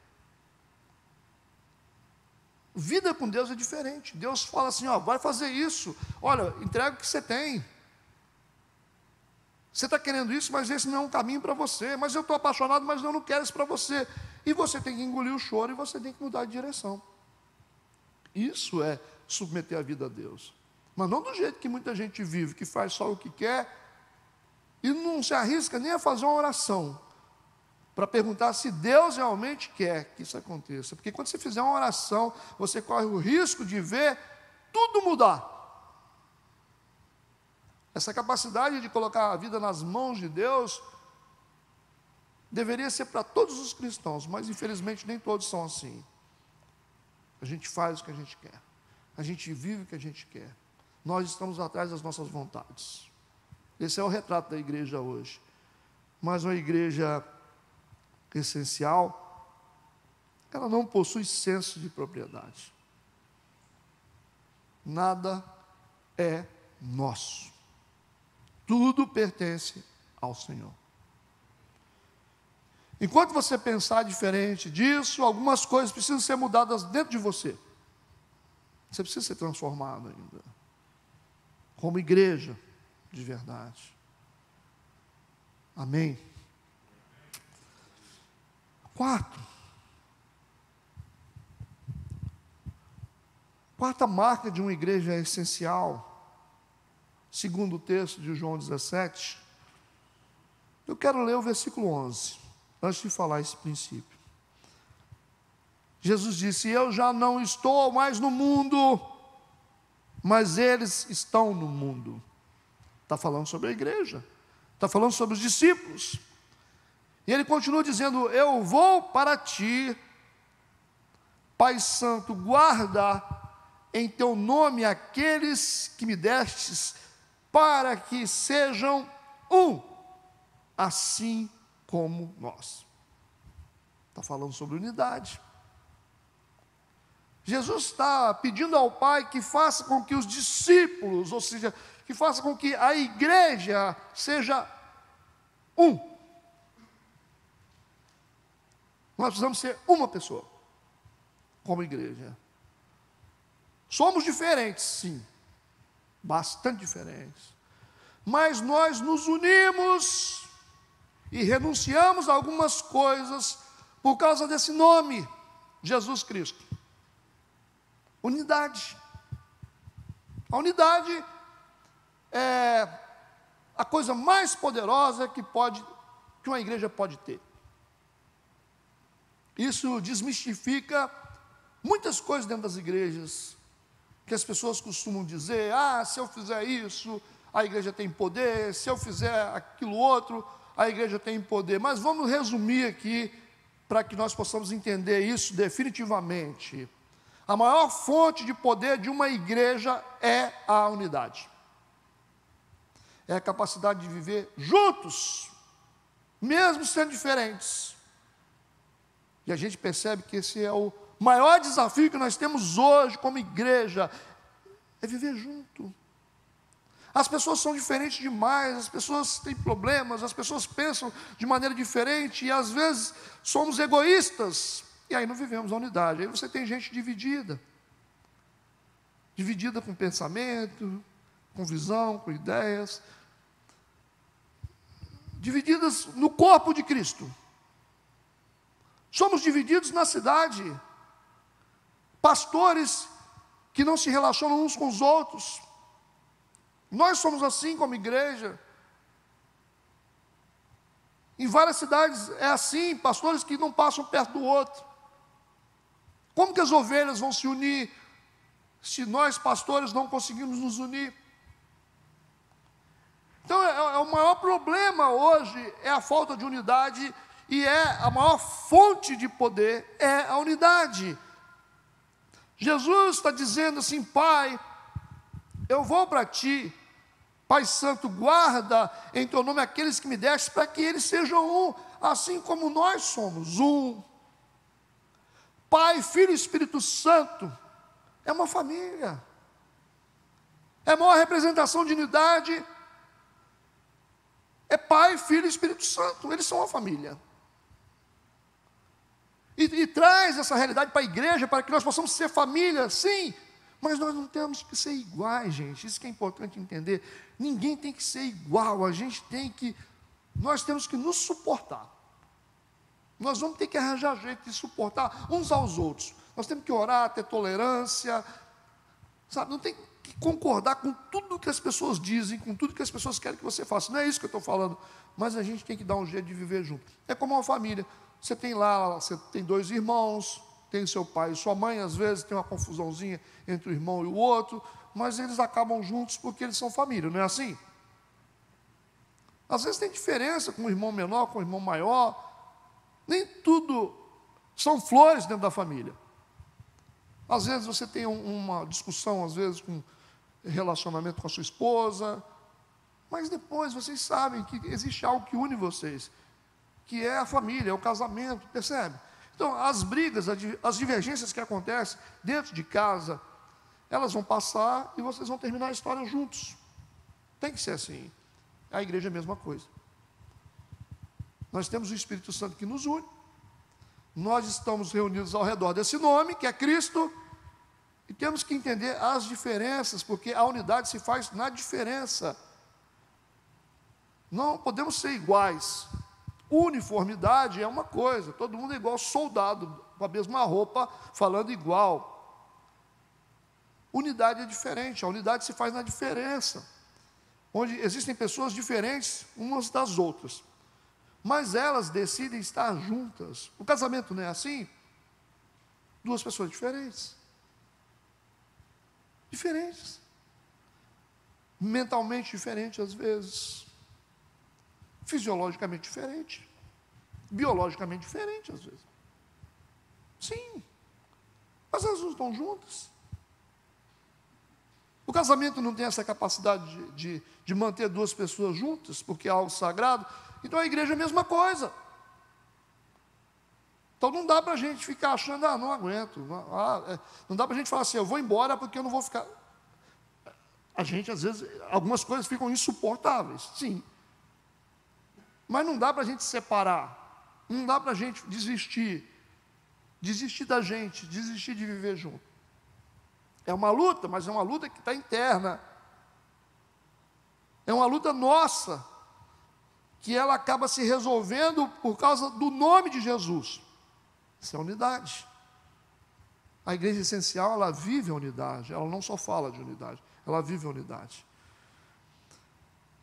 Vida com Deus é diferente. Deus fala assim, ó, vai fazer isso. Olha, entrega o que você tem. Você está querendo isso, mas esse não é um caminho para você. Mas eu estou apaixonado, mas eu não quero isso para você. E você tem que engolir o choro e você tem que mudar de direção. Isso é submeter a vida a Deus. Mas não do jeito que muita gente vive, que faz só o que quer e não se arrisca nem a fazer uma oração para perguntar se Deus realmente quer que isso aconteça. Porque quando você fizer uma oração, você corre o risco de ver tudo mudar. Essa capacidade de colocar a vida nas mãos de Deus deveria ser para todos os cristãos, mas infelizmente nem todos são assim. A gente faz o que a gente quer, a gente vive o que a gente quer. Nós estamos atrás das nossas vontades. Esse é o retrato da igreja hoje. Mas uma igreja essencial, ela não possui senso de propriedade. Nada é nosso. Tudo pertence ao Senhor. Enquanto você pensar diferente disso, algumas coisas precisam ser mudadas dentro de você. Você precisa ser transformado ainda. Como igreja de verdade. Amém? Quarta marca de uma igreja essencial, segundo o texto de João 17, eu quero ler o versículo 11, antes de falar esse princípio. Jesus disse: eu já não estou mais no mundo, mas eles estão no mundo. Está falando sobre a igreja, está falando sobre os discípulos. E ele continua dizendo: eu vou para ti, Pai Santo, guarda em teu nome aqueles que me destes, para que sejam um, assim como nós. Está falando sobre unidade. Jesus está pedindo ao Pai que faça com que os discípulos, ou seja, que faça com que a igreja seja um. Nós precisamos ser uma pessoa, como igreja. Somos diferentes, sim, bastante diferentes, mas nós nos unimos e renunciamos a algumas coisas por causa desse nome, Jesus Cristo. Unidade. A unidade é a coisa mais poderosa que uma igreja pode ter. Isso desmistifica muitas coisas dentro das igrejas, que as pessoas costumam dizer: se eu fizer isso, a igreja tem poder, se eu fizer aquilo outro, a igreja tem poder. Mas vamos resumir aqui, para que nós possamos entender isso definitivamente. A maior fonte de poder de uma igreja é a unidade. É a capacidade de viver juntos, mesmo sendo diferentes. E a gente percebe que esse é o maior desafio que nós temos hoje como igreja, é viver junto. As pessoas são diferentes demais, as pessoas têm problemas, as pessoas pensam de maneira diferente, e às vezes somos egoístas, e aí não vivemos a unidade. Aí você tem gente dividida com pensamento, com visão, com ideias, divididas no corpo de Cristo. Somos divididos na cidade, pastores que não se relacionam uns com os outros. Nós somos assim como igreja. Em várias cidades é assim, pastores que não passam perto do outro. Como que as ovelhas vão se unir se nós, pastores, não conseguimos nos unir? Então, o maior problema hoje é a falta de unidade, e a maior fonte de poder é a unidade. Jesus está dizendo assim: Pai, eu vou para ti, Pai Santo, guarda em teu nome aqueles que me deste, para que eles sejam um, assim como nós somos um. Pai, Filho e Espírito Santo é uma família, é a maior representação de unidade. É Pai, Filho e Espírito Santo, eles são uma família. E traz essa realidade para a igreja, para que nós possamos ser família, sim, mas nós não temos que ser iguais, gente. Isso que é importante entender. Ninguém tem que ser igual, nós temos que nos suportar. Nós vamos ter que arranjar jeito de suportar uns aos outros. Nós temos que orar, ter tolerância, sabe? Não tem que concordar com tudo que as pessoas dizem, com tudo que as pessoas querem que você faça. Não é isso que eu estou falando, mas a gente tem que dar um jeito de viver junto. É como uma família. Você tem dois irmãos, tem seu pai e sua mãe, às vezes tem uma confusãozinha entre o irmão e o outro, mas eles acabam juntos porque eles são família, não é assim? Às vezes tem diferença com o irmão menor, com o irmão maior, nem tudo são flores dentro da família. Às vezes você tem uma discussão, às vezes com relacionamento com a sua esposa, Mas depois vocês sabem que existe algo que une vocês, que é a família, é o casamento, percebe? Então, as brigas, as divergências que acontecem dentro de casa, elas vão passar e vocês vão terminar a história juntos. Tem que ser assim. A igreja é a mesma coisa. Nós temos o Espírito Santo que nos une. Nós estamos reunidos ao redor desse nome, que é Cristo, e temos que entender as diferenças, porque a unidade se faz na diferença. Não podemos ser iguais. Uniformidade é uma coisa, todo mundo é igual soldado, com a mesma roupa, falando igual. Unidade é diferente, a unidade se faz na diferença, onde existem pessoas diferentes umas das outras, mas elas decidem estar juntas. O casamento não é assim? Duas pessoas diferentes, mentalmente diferentes às vezes, fisiologicamente diferente, biologicamente diferente às vezes. Sim, mas elas não estão juntas. O casamento não tem essa capacidade de manter duas pessoas juntas, porque é algo sagrado. Então a igreja é a mesma coisa. Então não dá para a gente ficar achando, não aguento. Não dá para a gente falar assim, eu vou embora porque eu não vou ficar. A gente, às vezes, algumas coisas ficam insuportáveis, sim. Mas não dá para a gente separar, não dá para a gente desistir da gente, desistir de viver junto. É uma luta, mas é uma luta que está interna. É uma luta nossa, que ela acaba se resolvendo por causa do nome de Jesus. Isso é unidade. A igreja essencial, ela vive a unidade, ela não só fala de unidade, ela vive a unidade.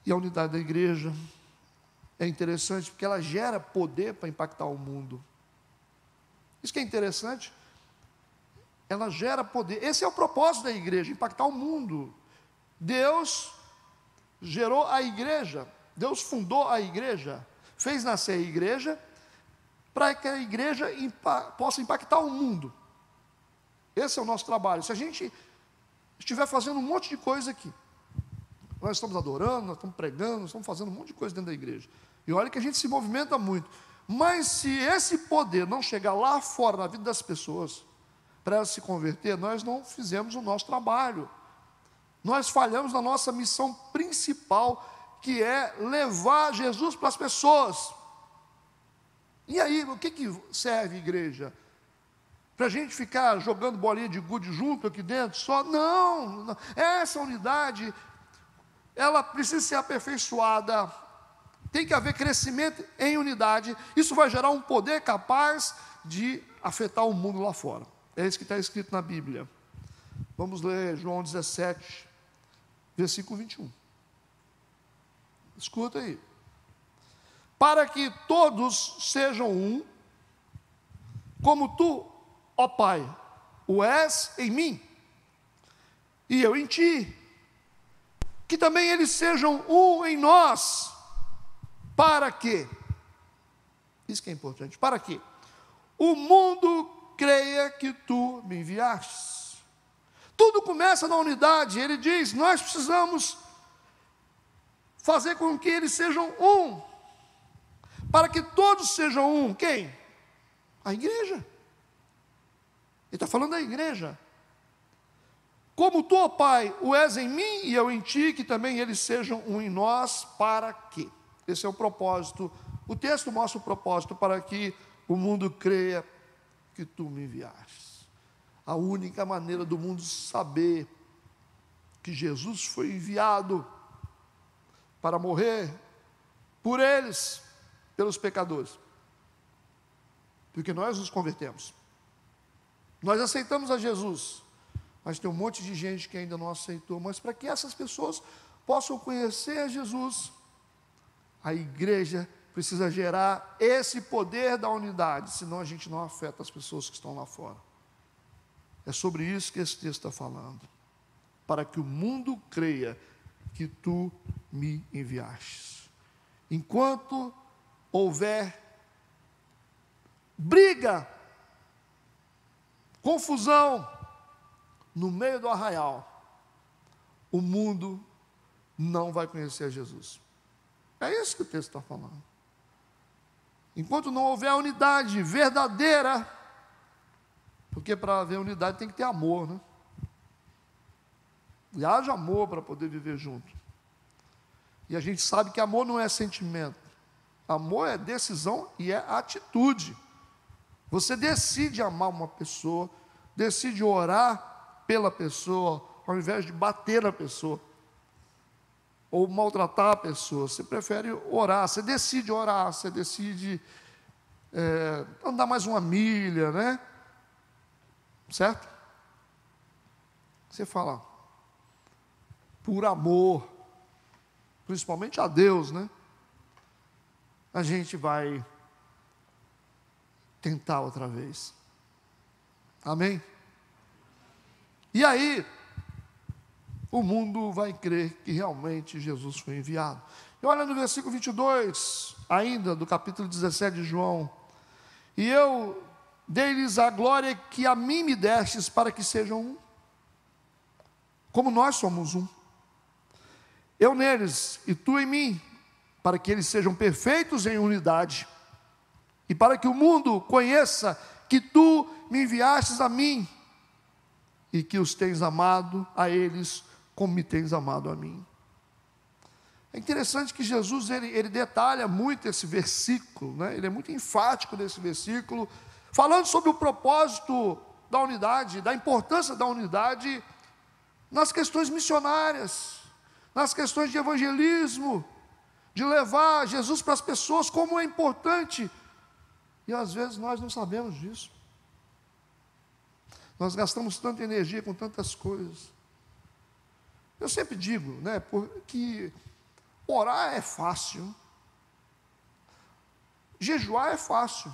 E a unidade da igreja é interessante porque ela gera poder para impactar o mundo. Isso que é interessante, ela gera poder. Esse é o propósito da igreja, impactar o mundo. Deus gerou a igreja, Deus fundou a igreja, fez nascer a igreja, para que a igreja possa impactar o mundo. Esse é o nosso trabalho. Se a gente estiver fazendo um monte de coisa aqui, nós estamos adorando, nós estamos pregando, nós estamos fazendo um monte de coisa dentro da igreja, e olha que a gente se movimenta muito, mas se esse poder não chegar lá fora na vida das pessoas, para elas se converter, nós não fizemos o nosso trabalho, nós falhamos na nossa missão principal, que é levar Jesus para as pessoas. E aí, o que serve a igreja? Para a gente ficar jogando bolinha de gude junto aqui dentro só? Não, essa unidade, ela precisa ser aperfeiçoada, tem que haver crescimento em unidade, isso vai gerar um poder capaz de afetar o mundo lá fora. É isso que está escrito na Bíblia. Vamos ler João 17, versículo 21. Escuta aí. Para que todos sejam um, como tu, ó Pai, o és em mim, e eu em ti, que também eles sejam um em nós. Para quê? Isso que é importante. Para quê? O mundo creia que tu me enviaste. Tudo começa na unidade. Ele diz, nós precisamos fazer com que eles sejam um, para que todos sejam um. Quem? A igreja. Ele está falando da igreja. Como tu, ó Pai, o és em mim e eu em ti, que também eles sejam um em nós. Para quê? Esse é o propósito. O texto mostra o propósito, para que o mundo creia que tu me enviaste. A única maneira do mundo saber que Jesus foi enviado para morrer por eles, pelos pecadores, porque nós nos convertemos, nós aceitamos a Jesus, mas tem um monte de gente que ainda não aceitou. Mas para que essas pessoas possam conhecer a Jesus, a igreja precisa gerar esse poder da unidade, senão a gente não afeta as pessoas que estão lá fora. É sobre isso que esse texto está falando. Para que o mundo creia que tu me enviaste. Enquanto houver briga, confusão no meio do arraial, o mundo não vai conhecer a Jesus. É isso que o texto está falando. Enquanto não houver unidade verdadeira, porque para haver unidade tem que ter amor, né? E haja amor para poder viver junto. E a gente sabe que amor não é sentimento. Amor é decisão e é atitude. Você decide amar uma pessoa, decide orar pela pessoa, ao invés de bater na pessoa, ou maltratar a pessoa. Você prefere orar, você decide orar, você decide andar mais uma milha, né? Certo? Você fala, por amor, principalmente a Deus, né? A gente vai tentar outra vez. Amém? E aí, o mundo vai crer que realmente Jesus foi enviado. E olha no versículo 22, ainda do capítulo 17 de João. E eu dei-lhes a glória que a mim me destes, para que sejam um, como nós somos um. Eu neles e tu em mim, para que eles sejam perfeitos em unidade, e para que o mundo conheça que tu me enviastes a mim, e que os tens amado a eles, como me tens amado a mim. É interessante que Jesus, ele detalha muito esse versículo, né? Ele é muito enfático nesse versículo, falando sobre o propósito da unidade, da importância da unidade, nas questões missionárias, nas questões de evangelismo, de levar Jesus para as pessoas, como é importante. E às vezes nós não sabemos disso. Nós gastamos tanta energia com tantas coisas. Eu sempre digo, né, porque orar é fácil, jejuar é fácil.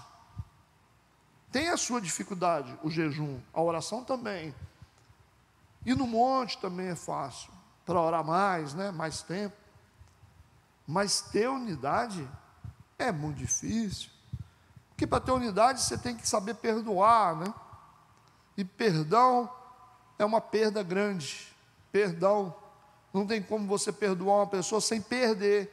Tem a sua dificuldade, o jejum, a oração também. E no monte também é fácil, para orar mais, né, mais tempo. Mas ter unidade é muito difícil. Porque para ter unidade você tem que saber perdoar, né? E perdão é uma perda grande. Perdão. Não tem como você perdoar uma pessoa sem perder.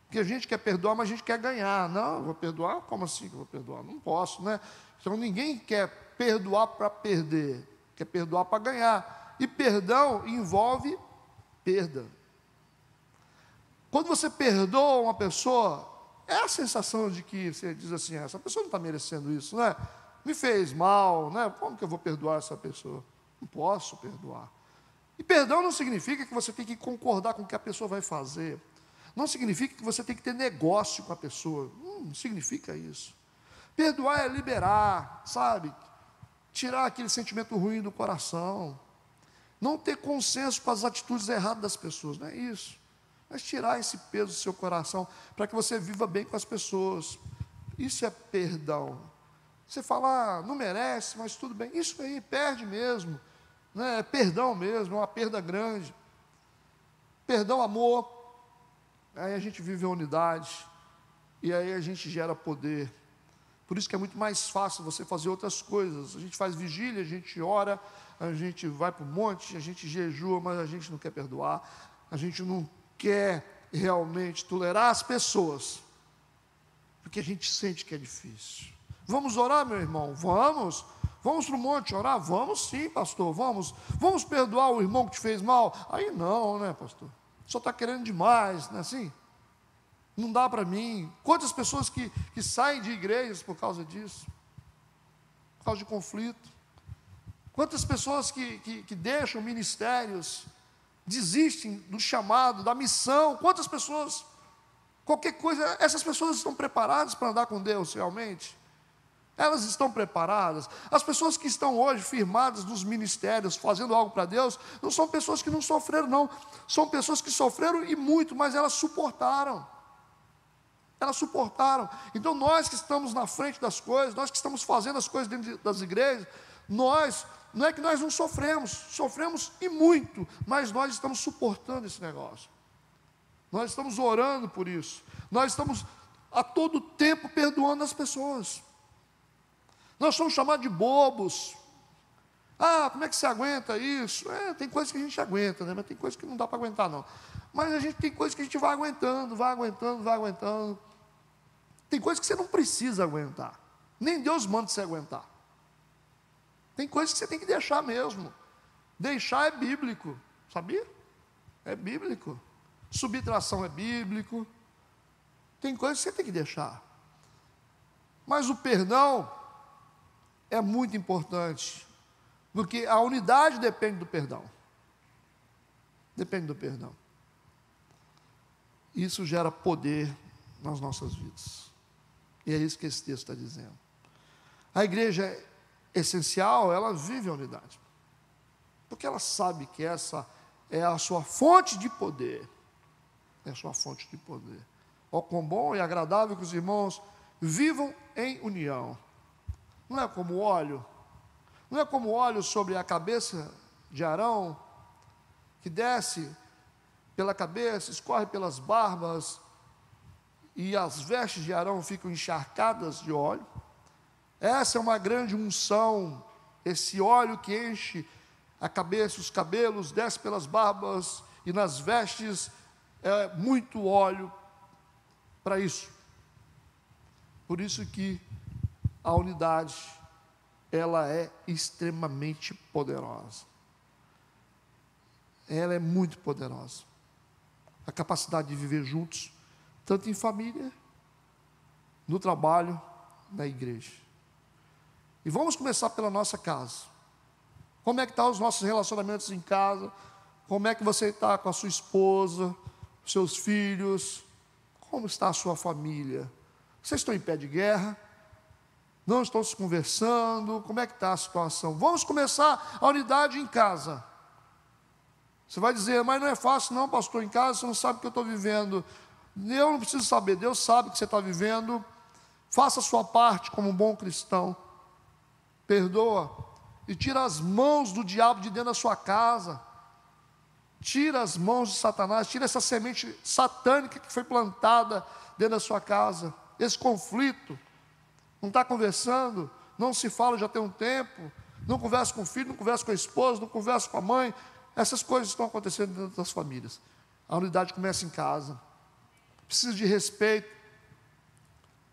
Porque a gente quer perdoar, mas a gente quer ganhar. Não, eu vou perdoar? Como assim que eu vou perdoar? Não posso, né? Então ninguém quer perdoar para perder. Quer perdoar para ganhar. E perdão envolve perda. Quando você perdoa uma pessoa, é a sensação de que você diz assim, essa pessoa não está merecendo isso, né? Me fez mal, né? Como que eu vou perdoar essa pessoa? Não posso perdoar. E perdão não significa que você tem que concordar com o que a pessoa vai fazer. Não significa que você tem que ter negócio com a pessoa. Não significa isso. Perdoar é liberar, sabe? Tirar aquele sentimento ruim do coração. Não ter consenso com as atitudes erradas das pessoas, não é isso. Mas tirar esse peso do seu coração, para que você viva bem com as pessoas. Isso é perdão. Você fala, não merece, mas tudo bem. Isso aí, perde mesmo. Né? É perdão mesmo, é uma perda grande. Perdão, amor. Aí a gente vive a unidade. E aí a gente gera poder. Por isso que é muito mais fácil você fazer outras coisas. A gente faz vigília, a gente ora, a gente vai para o monte, a gente jejua, mas a gente não quer perdoar. A gente não quer realmente tolerar as pessoas, porque a gente sente que é difícil. Vamos orar, meu irmão? Vamos para o monte orar? Vamos sim, pastor, vamos perdoar o irmão que te fez mal? Aí não, né, pastor? Só está querendo demais, não é assim? Não dá para mim. Quantas pessoas que saem de igrejas por causa disso? Por causa de conflito. Quantas pessoas que deixam ministérios, desistem do chamado, da missão. Quantas pessoas, qualquer coisa, essas pessoas estão preparadas para andar com Deus realmente? Elas estão preparadas? As pessoas que estão hoje firmadas nos ministérios, fazendo algo para Deus, não são pessoas que não sofreram, não. São pessoas que sofreram e muito, mas elas suportaram. Elas suportaram. Então nós que estamos na frente das coisas, nós que estamos fazendo as coisas dentro das igrejas, não é que nós não sofremos e muito, mas nós estamos suportando esse negócio. Nós estamos orando por isso. Nós estamos a todo tempo perdoando as pessoas. Nós somos chamados de bobos. Ah, como é que você aguenta isso? Tem coisas que a gente aguenta, né? Mas tem coisas que não dá para aguentar, não. Mas a gente tem coisas que a gente vai aguentando, vai aguentando, vai aguentando. Tem coisas que você não precisa aguentar. Nem Deus manda você aguentar. Tem coisas que você tem que deixar mesmo. Deixar é bíblico, sabia? É bíblico. Subtração é bíblico. Tem coisas que você tem que deixar. Mas o perdão é muito importante, porque a unidade depende do perdão. Depende do perdão. Isso gera poder nas nossas vidas. E é isso que esse texto está dizendo. A igreja é essencial, ela vive a unidade. Porque ela sabe que essa é a sua fonte de poder. É a sua fonte de poder. Ó, quão bom e agradável que os irmãos vivam em união. Não é como óleo. Não é como óleo sobre a cabeça de Arão, que desce pela cabeça, escorre pelas barbas, e as vestes de Arão ficam encharcadas de óleo. Essa é uma grande unção, esse óleo que enche a cabeça, os cabelos, desce pelas barbas, e nas vestes é muito óleo para isso. Por isso que a unidade, ela é extremamente poderosa. Ela é muito poderosa. A capacidade de viver juntos, tanto em família, no trabalho, na igreja. E vamos começar pela nossa casa. Como é que estão os nossos relacionamentos em casa? Como é que você está com a sua esposa, seus filhos? Como está a sua família? Vocês estão em pé de guerra? Não estão se conversando? Como é que está a situação? Vamos começar a unidade em casa. Você vai dizer, mas não é fácil não, pastor, em casa você não sabe o que eu estou vivendo. Eu não preciso saber, Deus sabe o que você está vivendo. Faça a sua parte como um bom cristão. Perdoa e tira as mãos do diabo de dentro da sua casa. Tira as mãos de Satanás, tira essa semente satânica que foi plantada dentro da sua casa. Esse conflito, não está conversando, não se fala já tem um tempo, não conversa com o filho, não conversa com a esposa, não conversa com a mãe. Essas coisas estão acontecendo dentro das famílias. A unidade começa em casa. Precisa de respeito.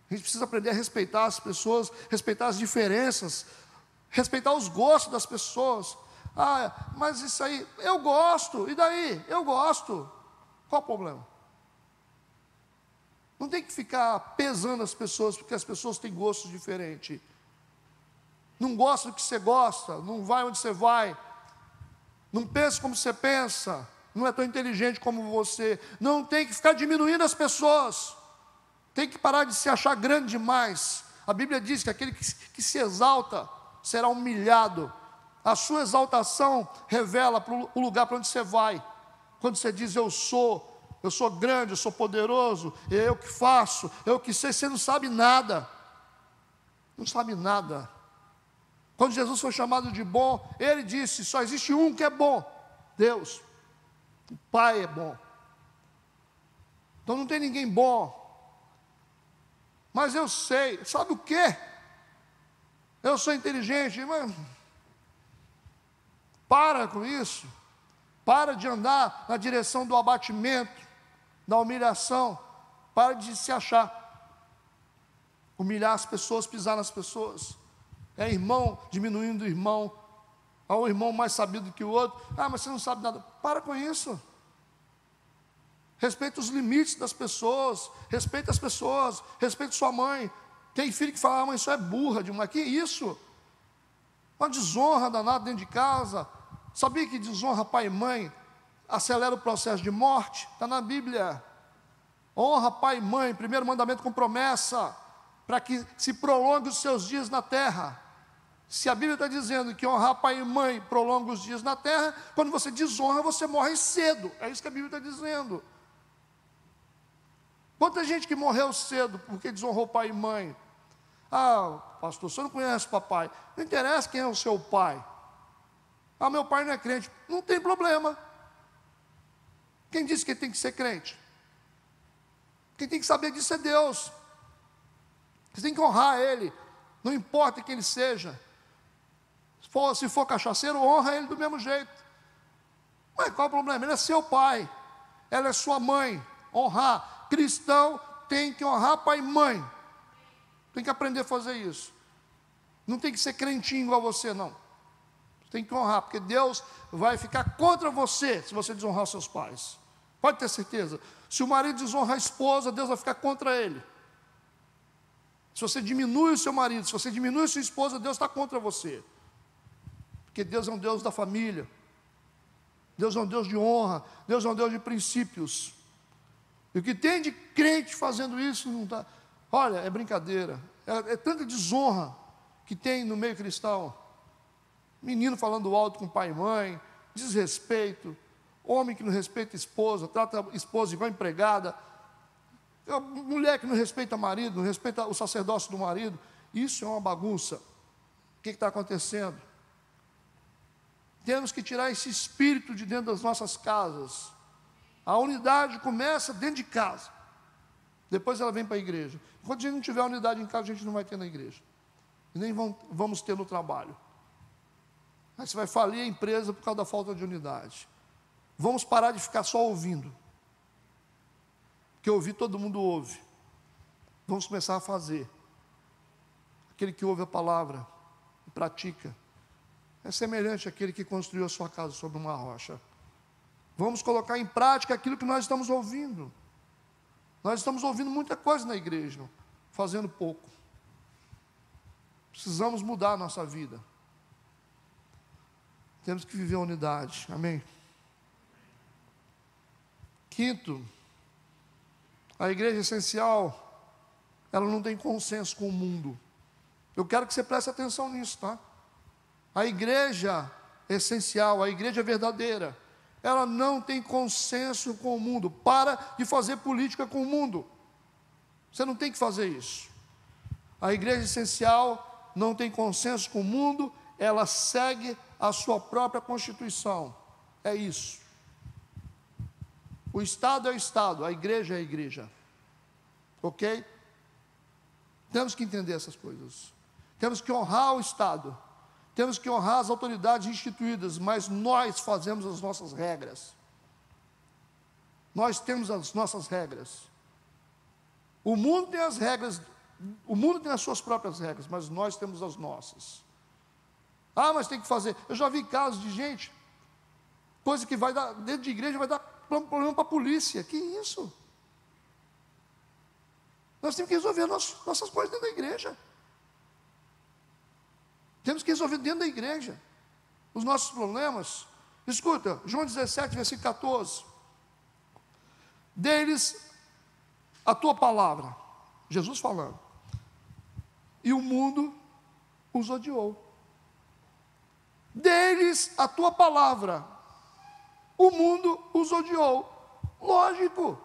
A gente precisa aprender a respeitar as pessoas, respeitar as diferenças, respeitar os gostos das pessoas. Ah, mas isso aí, eu gosto, e daí? Eu gosto. Qual o problema? Não tem que ficar pesando as pessoas, porque as pessoas têm gostos diferentes. Não gosta do que você gosta, não vai onde você vai, não pensa como você pensa, não é tão inteligente como você. Não tem que ficar diminuindo as pessoas, tem que parar de se achar grande demais. A Bíblia diz que aquele que se exalta será humilhado. A sua exaltação revela o lugar para onde você vai. Quando você diz eu sou grande, eu sou poderoso, é eu que faço, eu que sei, você não sabe nada. Não sabe nada. Quando Jesus foi chamado de bom, ele disse, só existe um que é bom, Deus. O Pai é bom. Então não tem ninguém bom. Mas eu sei, sabe o quê? Eu sou inteligente, mas para com isso. Para de andar na direção do abatimento, da humilhação. Para de se achar. Humilhar as pessoas, pisar nas pessoas. É irmão diminuindo o irmão. Há um irmão mais sabido que o outro. Ah, mas você não sabe nada. Para com isso. Respeita os limites das pessoas. Respeita as pessoas. Respeita sua mãe. Tem filho que fala, mãe, isso é burra demais. Que isso? Uma desonra danada dentro de casa. Sabia que desonra pai e mãe acelera o processo de morte? Está na Bíblia. Honra pai e mãe, primeiro mandamento com promessa, para que se prolongue os seus dias na terra. Se a Bíblia está dizendo que honrar pai e mãe prolonga os dias na terra, quando você desonra, você morre cedo. É isso que a Bíblia está dizendo. Quanta gente que morreu cedo porque desonrou pai e mãe. Ah, pastor, você não conhece papai. Não interessa quem é o seu pai. Ah, meu pai não é crente. Não tem problema. Quem disse que tem que ser crente? Quem tem que saber disso é Deus. Você tem que honrar Ele, não importa quem Ele seja. Se for cachaceiro, honra ele do mesmo jeito. Mas qual o problema? Ele é seu pai, ela é sua mãe. Honrar. Cristão tem que honrar pai e mãe. Tem que aprender a fazer isso. Não tem que ser crentinho igual você, não. Tem que honrar, porque Deus vai ficar contra você se você desonrar os seus pais. Pode ter certeza. Se o marido desonrar a esposa, Deus vai ficar contra ele. Se você diminui o seu marido, se você diminui a sua esposa, Deus está contra você. Porque Deus é um Deus da família. Deus é um Deus de honra. Deus é um Deus de princípios. E o que tem de crente fazendo isso não está. Olha, é brincadeira. É tanta desonra que tem no meio cristão. Menino falando alto com pai e mãe, desrespeito, homem que não respeita a esposa, trata a esposa igual empregada, mulher que não respeita o marido, não respeita o sacerdócio do marido. Isso é uma bagunça. O que está acontecendo? Temos que tirar esse espírito de dentro das nossas casas. A unidade começa dentro de casa, depois ela vem para a igreja. Enquanto a gente não tiver unidade em casa, a gente não vai ter na igreja, e nem vamos ter no trabalho. Aí você vai falir a empresa por causa da falta de unidade. Vamos parar de ficar só ouvindo, porque ouvir todo mundo ouve. Vamos começar a fazer. Aquele que ouve a palavra e pratica é semelhante àquele que construiu a sua casa sobre uma rocha. Vamos colocar em prática aquilo que nós estamos ouvindo. Nós estamos ouvindo muita coisa na igreja, fazendo pouco. Precisamos mudar a nossa vida. Temos que viver a unidade. Amém? Quinto, a igreja essencial, ela não tem consenso com o mundo. Eu quero que você preste atenção nisso, tá? A igreja essencial, a igreja verdadeira, ela não tem consenso com o mundo. Para de fazer política com o mundo. Você não tem que fazer isso. A igreja essencial não tem consenso com o mundo, ela segue a sua própria constituição. É isso. O Estado é o Estado, a igreja é a igreja. Ok? Temos que entender essas coisas. Temos que honrar o Estado. Temos que honrar as autoridades instituídas, mas nós fazemos as nossas regras. Nós temos as nossas regras. O mundo tem as regras, o mundo tem as suas próprias regras, mas nós temos as nossas. Ah, mas tem que fazer. Eu já vi casos de gente, coisa que vai dar, dentro de igreja vai dar problema para a polícia. Que isso? Nós temos que resolver nossas coisas dentro da igreja. Temos que resolver dentro da igreja os nossos problemas. Escuta, João 17, versículo 14. Deles a tua palavra, Jesus falando, e o mundo os odiou. Deles a tua palavra, o mundo os odiou. Lógico.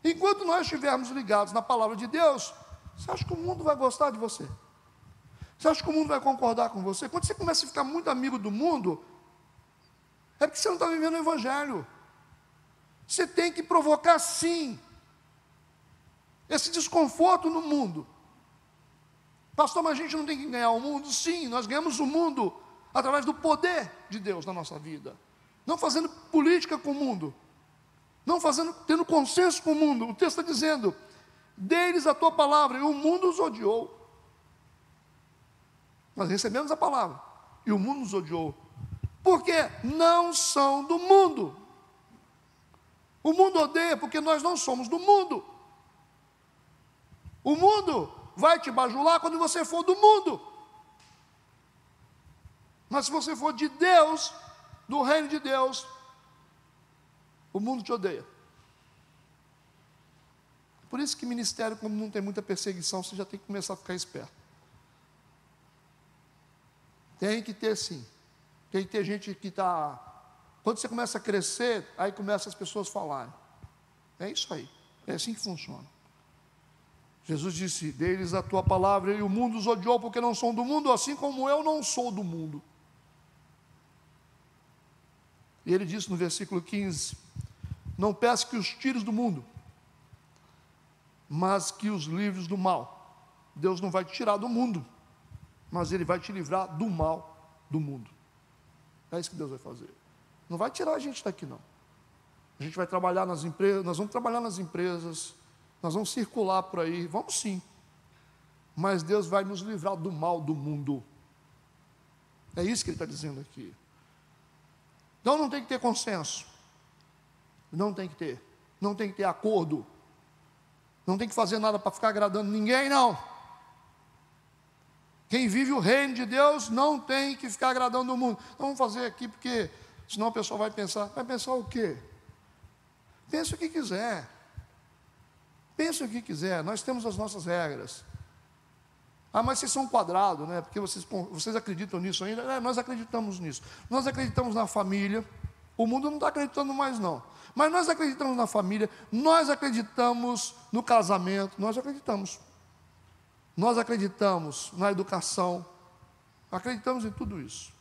Enquanto nós estivermos ligados na palavra de Deus, você acha que o mundo vai gostar de você? Você acha que o mundo vai concordar com você? Quando você começa a ficar muito amigo do mundo, é porque você não está vivendo o Evangelho. Você tem que provocar, sim, esse desconforto no mundo. Pastor, mas a gente não tem que ganhar o mundo? Sim, nós ganhamos o mundo através do poder de Deus na nossa vida. Não fazendo política com o mundo. Não tendo consenso com o mundo. O texto está dizendo, deles a tua palavra, e o mundo os odiou. Nós recebemos a palavra, e o mundo nos odiou. Porque não são do mundo. O mundo odeia porque nós não somos do mundo. O mundo vai te bajular quando você for do mundo. Mas se você for de Deus, do reino de Deus, o mundo te odeia. Por isso que ministério, quando não tem muita perseguição, você já tem que começar a ficar esperto. Tem que ter, sim. Tem que ter gente que está... Quando você começa a crescer, aí começa as pessoas a falarem. É isso aí. É assim que funciona. Jesus disse, deles a tua palavra, e o mundo os odiou porque não são do mundo, assim como eu não sou do mundo. E ele disse no versículo 15, não peço que os tires do mundo, mas que os livres do mal. Deus não vai te tirar do mundo. mas Ele vai te livrar do mal do mundo. É isso que Deus vai fazer. Não vai tirar a gente daqui, não. A gente vai trabalhar nas empresas, nós vamos trabalhar nas empresas, nós vamos circular por aí, vamos sim. Mas Deus vai nos livrar do mal do mundo. É isso que Ele está dizendo aqui. Então não tem que ter consenso. Não tem que ter. Não tem que ter acordo. Não tem que fazer nada para ficar agradando ninguém, não. Quem vive o reino de Deus não tem que ficar agradando o mundo. Então vamos fazer aqui, porque senão o pessoal vai pensar o quê? Pensa o que quiser. Pensa o que quiser. Nós temos as nossas regras. Ah, mas vocês são quadrados, né? Porque vocês acreditam nisso ainda? É, nós acreditamos nisso. Nós acreditamos na família. O mundo não está acreditando mais, não. Mas nós acreditamos na família. Nós acreditamos no casamento. Nós acreditamos. Nós acreditamos na educação. Acreditamos em tudo isso.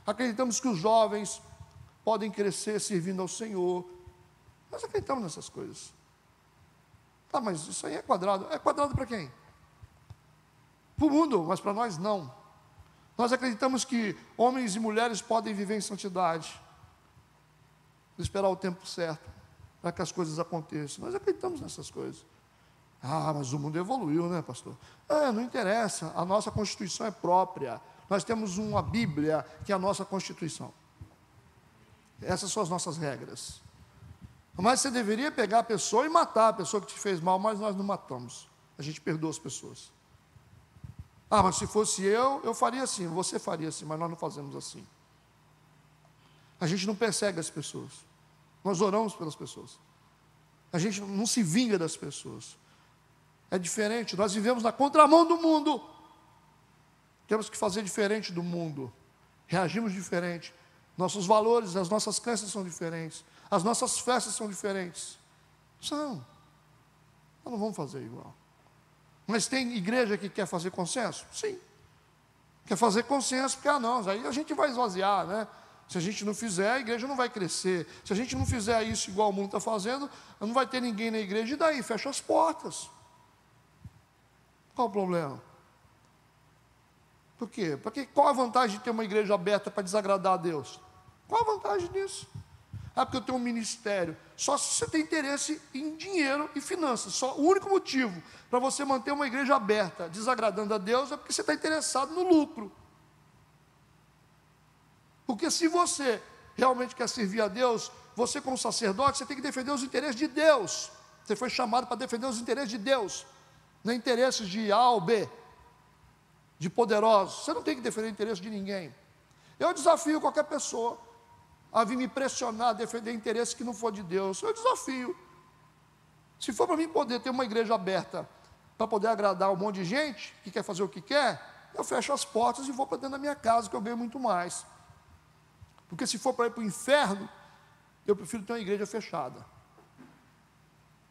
Acreditamos que os jovens podem crescer servindo ao Senhor. Nós acreditamos nessas coisas. Tá, mas isso aí é quadrado. É quadrado para quem? Para o mundo, mas para nós não. Nós acreditamos que homens e mulheres podem viver em santidade, esperar o tempo certo, para que as coisas aconteçam. Nós acreditamos nessas coisas. Ah, mas o mundo evoluiu, né, pastor? Não interessa, a nossa Constituição é própria. Nós temos uma Bíblia que é a nossa Constituição. Essas são as nossas regras. Mas você deveria pegar a pessoa e matar a pessoa que te fez mal, mas nós não matamos. A gente perdoa as pessoas. Ah, mas se fosse eu faria assim, você faria assim, mas nós não fazemos assim. A gente não persegue as pessoas. Nós oramos pelas pessoas. A gente não se vinga das pessoas. É diferente, nós vivemos na contramão do mundo. Temos que fazer diferente do mundo. Reagimos diferente. Nossos valores, as nossas crenças são diferentes. As nossas festas são diferentes. São. Nós não vamos fazer igual. Mas tem igreja que quer fazer consenso? Sim. Quer fazer consenso, porque, não, aí a gente vai esvaziar, né? Se a gente não fizer, a igreja não vai crescer. Se a gente não fizer isso igual o mundo está fazendo, não vai ter ninguém na igreja. E daí? Fecha as portas. Qual o problema? Por quê? Porque qual a vantagem de ter uma igreja aberta para desagradar a Deus? Qual a vantagem disso? Ah, porque eu tenho um ministério. Só se você tem interesse em dinheiro e finanças. Só o único motivo para você manter uma igreja aberta, desagradando a Deus, é porque você está interessado no lucro. Porque se você realmente quer servir a Deus, você como sacerdote, você tem que defender os interesses de Deus. Você foi chamado para defender os interesses de Deus, não interesses de A ou B, de poderosos. Você não tem que defender o interesse de ninguém. Eu desafio qualquer pessoa a vir me pressionar a defender interesse que não for de Deus. Eu desafio. Se for para mim poder ter uma igreja aberta, para poder agradar um monte de gente que quer fazer o que quer, eu fecho as portas e vou para dentro da minha casa, que eu ganho muito mais. Porque se for para ir para o inferno, eu prefiro ter uma igreja fechada.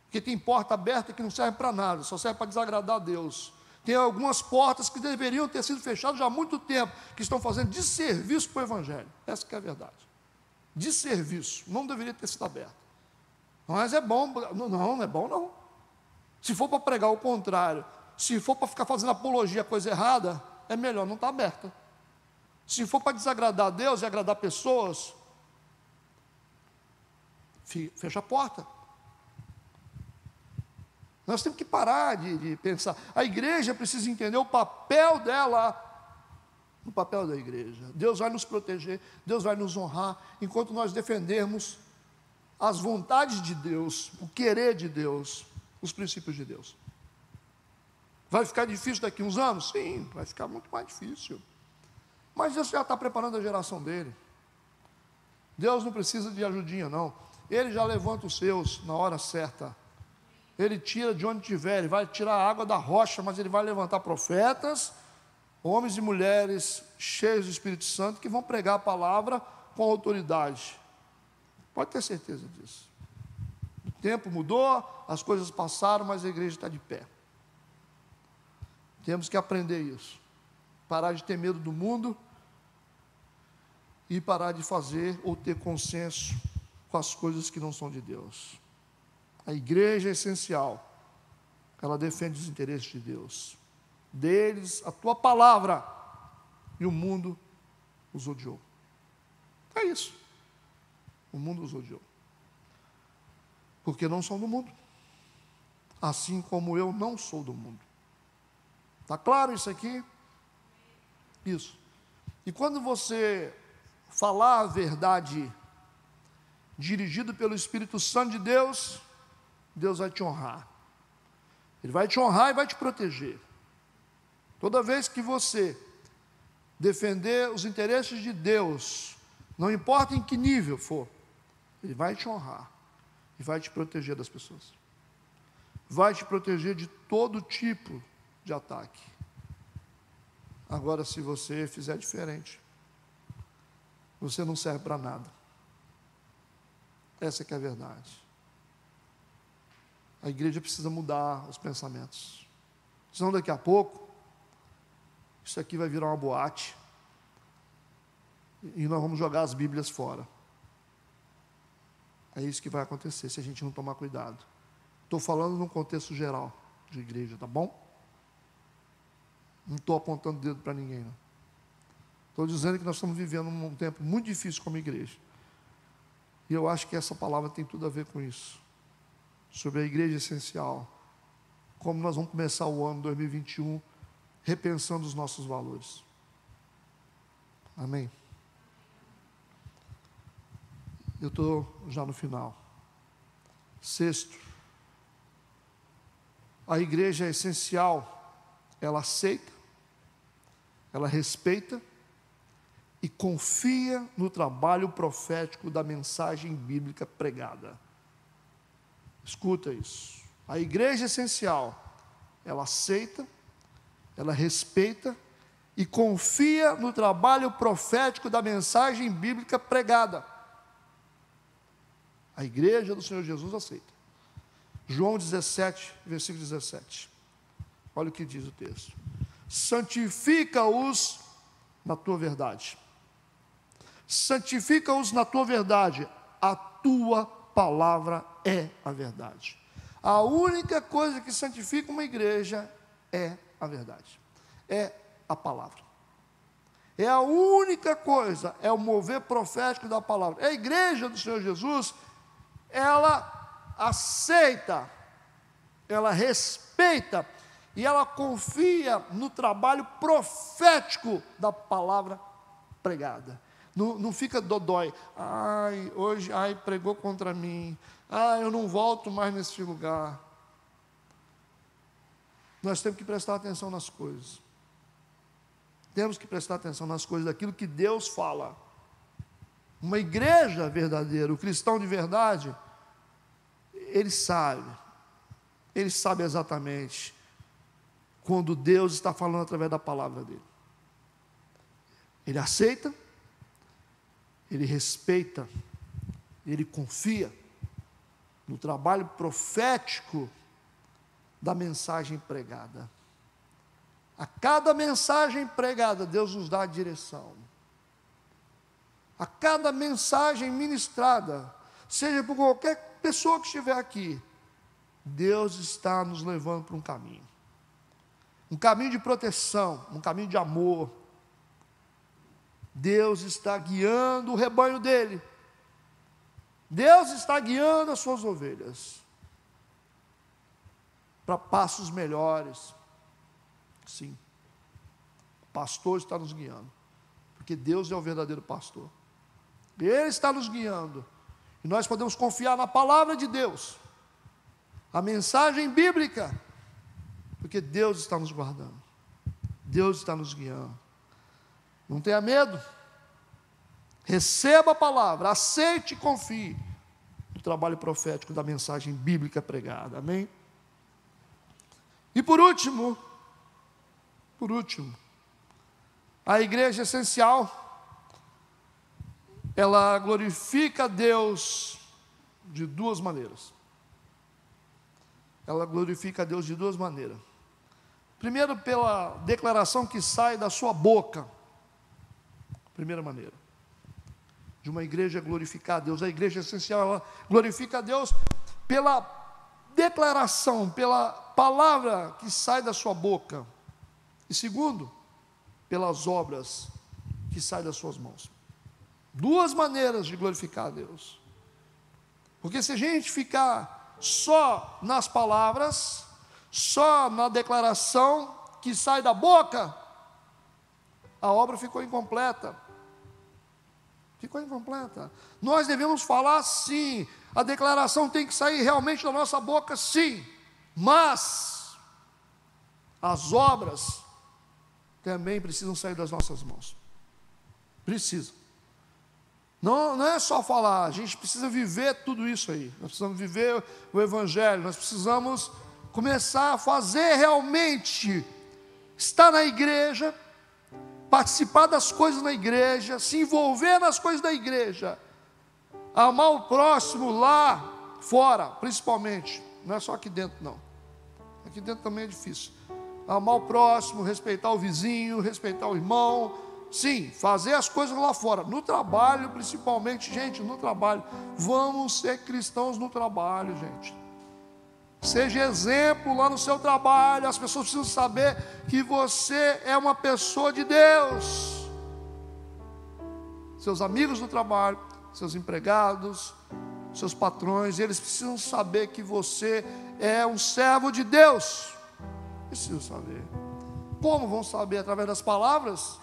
Porque tem porta aberta que não serve para nada, só serve para desagradar a Deus. Tem algumas portas que deveriam ter sido fechadas já há muito tempo, que estão fazendo desserviço para o Evangelho. Essa que é a verdade. Desserviço, não deveria ter sido aberto. Mas é bom, não é bom não. Se for para pregar o contrário, se for para ficar fazendo apologia a coisa errada, é melhor não estar aberta. Se for para desagradar a Deus e agradar pessoas, fecha a porta. Nós temos que parar de pensar. A igreja precisa entender o papel dela. O papel da igreja. Deus vai nos proteger, Deus vai nos honrar, enquanto nós defendermos as vontades de Deus, o querer de Deus, os princípios de Deus. Vai ficar difícil daqui a uns anos? Sim, vai ficar muito mais difícil. Mas Deus já está preparando a geração dele. Deus não precisa de ajudinha, não. Ele já levanta os seus na hora certa. Ele tira de onde tiver, ele vai tirar a água da rocha, mas ele vai levantar profetas, homens e mulheres cheios do Espírito Santo, que vão pregar a palavra com autoridade. Pode ter certeza disso. O tempo mudou, as coisas passaram, mas a igreja está de pé. Temos que aprender isso. Parar de ter medo do mundo e parar de fazer ou ter consenso com as coisas que não são de Deus. A igreja é essencial. Ela defende os interesses de Deus. Deles, a tua palavra e o mundo os odiou. É isso. O mundo os odiou. Porque não são do mundo. Assim como eu não sou do mundo. Está claro isso aqui? Isso. E quando você falar a verdade dirigido pelo Espírito Santo de Deus, Deus vai te honrar. Ele vai te honrar e vai te proteger. Toda vez que você defender os interesses de Deus, não importa em que nível for, Ele vai te honrar e vai te proteger das pessoas. Vai te proteger de todo tipo de ataque. Agora, se você fizer diferente, você não serve para nada. Essa que é a verdade. A igreja precisa mudar os pensamentos. Senão daqui a pouco, isso aqui vai virar uma boate. E nós vamos jogar as Bíblias fora. É isso que vai acontecer se a gente não tomar cuidado. Estou falando num contexto geral de igreja, tá bom? Não estou apontando o dedo para ninguém, não. Estou dizendo que nós estamos vivendo um tempo muito difícil como igreja. E eu acho que essa palavra tem tudo a ver com isso. Sobre a igreja essencial. Como nós vamos começar o ano 2021 repensando os nossos valores. Amém? Eu estou já no final. Sexto, a igreja é essencial. Ela aceita, ela respeita e confia no trabalho profético da mensagem bíblica pregada. Escuta isso. A igreja é essencial. Ela aceita, ela respeita e confia no trabalho profético da mensagem bíblica pregada. A igreja do Senhor Jesus aceita. João 17, versículo 17. Olha o que diz o texto. Santifica-os na tua verdade. Santifica-os na tua verdade. A tua palavra é a verdade. A única coisa que santifica uma igreja é a verdade. É a palavra. É a única coisa, é o mover profético da palavra. A igreja do Senhor Jesus, ela aceita, ela respeita e ela confia no trabalho profético da palavra pregada. Não fica dodói. Hoje pregou contra mim. Eu não volto mais nesse lugar. Nós temos que prestar atenção nas coisas. Temos que prestar atenção nas coisas, daquilo que Deus fala. Uma igreja verdadeira, o cristão de verdade, ele sabe exatamente quando Deus está falando através da palavra dele. Ele aceita, ele respeita, ele confia no trabalho profético da mensagem pregada. A cada mensagem pregada, Deus nos dá a direção. A cada mensagem ministrada, seja por qualquer pessoa que estiver aqui, Deus está nos levando para um caminho de proteção, um caminho de amor. Deus está guiando o rebanho dele. Deus está guiando as suas ovelhas para passos melhores. Sim, o pastor está nos guiando, porque Deus é o verdadeiro pastor. Ele está nos guiando, e nós podemos confiar na palavra de Deus, a mensagem bíblica, porque Deus está nos guardando, Deus está nos guiando. Não tenha medo, receba a palavra, aceite e confie no trabalho profético da mensagem bíblica pregada, amém? E por último, a igreja essencial, ela glorifica a Deus de duas maneiras. Ela glorifica a Deus de duas maneiras. Primeiro, pela declaração que sai da sua boca. Primeira maneira de uma igreja glorificar a Deus. A igreja essencial, ela glorifica a Deus pela declaração, pela palavra que sai da sua boca. E segundo, pelas obras que saem das suas mãos. Duas maneiras de glorificar a Deus. Porque se a gente ficar só nas palavras, só na declaração que sai da boca, a obra ficou incompleta. Ficou incompleta. Nós devemos falar sim, a declaração tem que sair realmente da nossa boca, sim, mas as obras também precisam sair das nossas mãos. Precisam. Não é só falar, a gente precisa viver tudo isso aí. Nós precisamos viver o Evangelho, nós precisamos começar a fazer realmente, estar na igreja, participar das coisas na igreja, se envolver nas coisas da igreja, amar o próximo lá fora, principalmente, não é só aqui dentro não, aqui dentro também é difícil, amar o próximo, respeitar o vizinho, respeitar o irmão, sim, fazer as coisas lá fora, no trabalho principalmente, gente, no trabalho, vamos ser cristãos no trabalho, gente. Seja exemplo lá no seu trabalho, as pessoas precisam saber que você é uma pessoa de Deus. Seus amigos no trabalho, seus empregados, seus patrões, eles precisam saber que você é um servo de Deus. Precisam saber. Como vão saber? Através das palavras?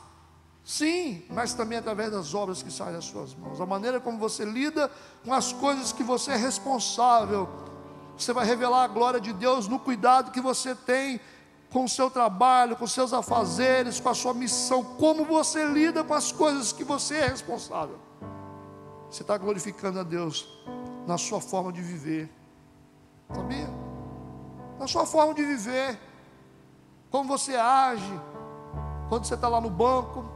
Sim, mas também através das obras que saem das suas mãos. A maneira como você lida com as coisas que você é responsável. Você vai revelar a glória de Deus no cuidado que você tem com o seu trabalho, com os seus afazeres, com a sua missão. Como você lida com as coisas que você é responsável. Você está glorificando a Deus na sua forma de viver. Sabia? Na sua forma de viver. Como você age. Quando você está lá no banco.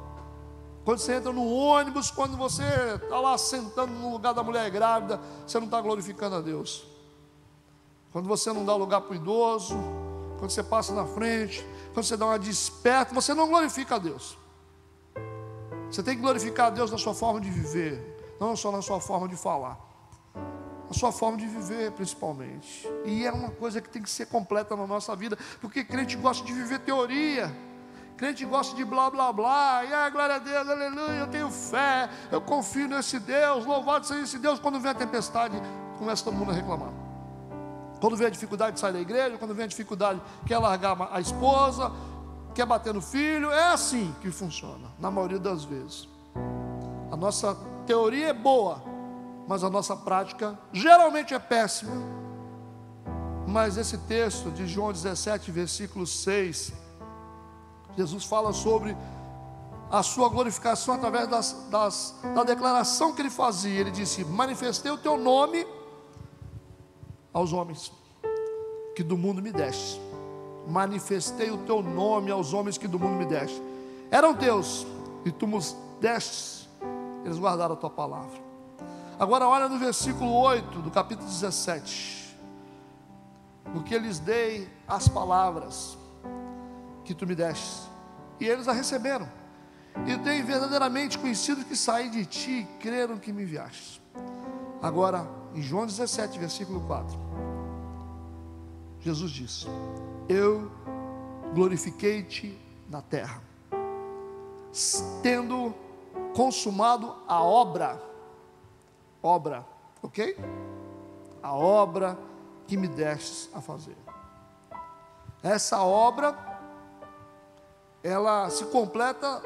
Quando você entra no ônibus. Quando você está lá sentando no lugar da mulher grávida. Você não está glorificando a Deus. Quando você não dá lugar para o idoso, quando você passa na frente, quando você dá uma desperta, você não glorifica a Deus. Você tem que glorificar a Deus na sua forma de viver, não só na sua forma de falar, na sua forma de viver principalmente. E é uma coisa que tem que ser completa na nossa vida, porque crente gosta de viver teoria, crente gosta de blá blá blá, e glória a Deus, aleluia, eu tenho fé, eu confio nesse Deus, louvado seja esse Deus. Quando vem a tempestade, começa todo mundo a reclamar. Quando vem a dificuldade de sair da igreja, quando vem a dificuldade, quer largar a esposa, quer bater no filho, é assim que funciona, na maioria das vezes. A nossa teoria é boa, mas a nossa prática geralmente é péssima. Mas esse texto de João 17, versículo 6, Jesus fala sobre a sua glorificação através da declaração que ele fazia. Ele disse: manifestei o teu nome aos homens que do mundo me deste. Manifestei o teu nome aos homens que do mundo me deste. Eram teus e tu nos destes, eles guardaram a tua palavra. Agora olha no versículo 8 do capítulo 17. Porque lhes dei as palavras que tu me deste, e eles a receberam, e têm verdadeiramente conhecido que saí de ti e creram que me enviaste. Agora em João 17, versículo 4, Jesus disse: eu glorifiquei-te na terra, tendo consumado a obra, ok? A obra que me destes a fazer. Essa obra, ela se completa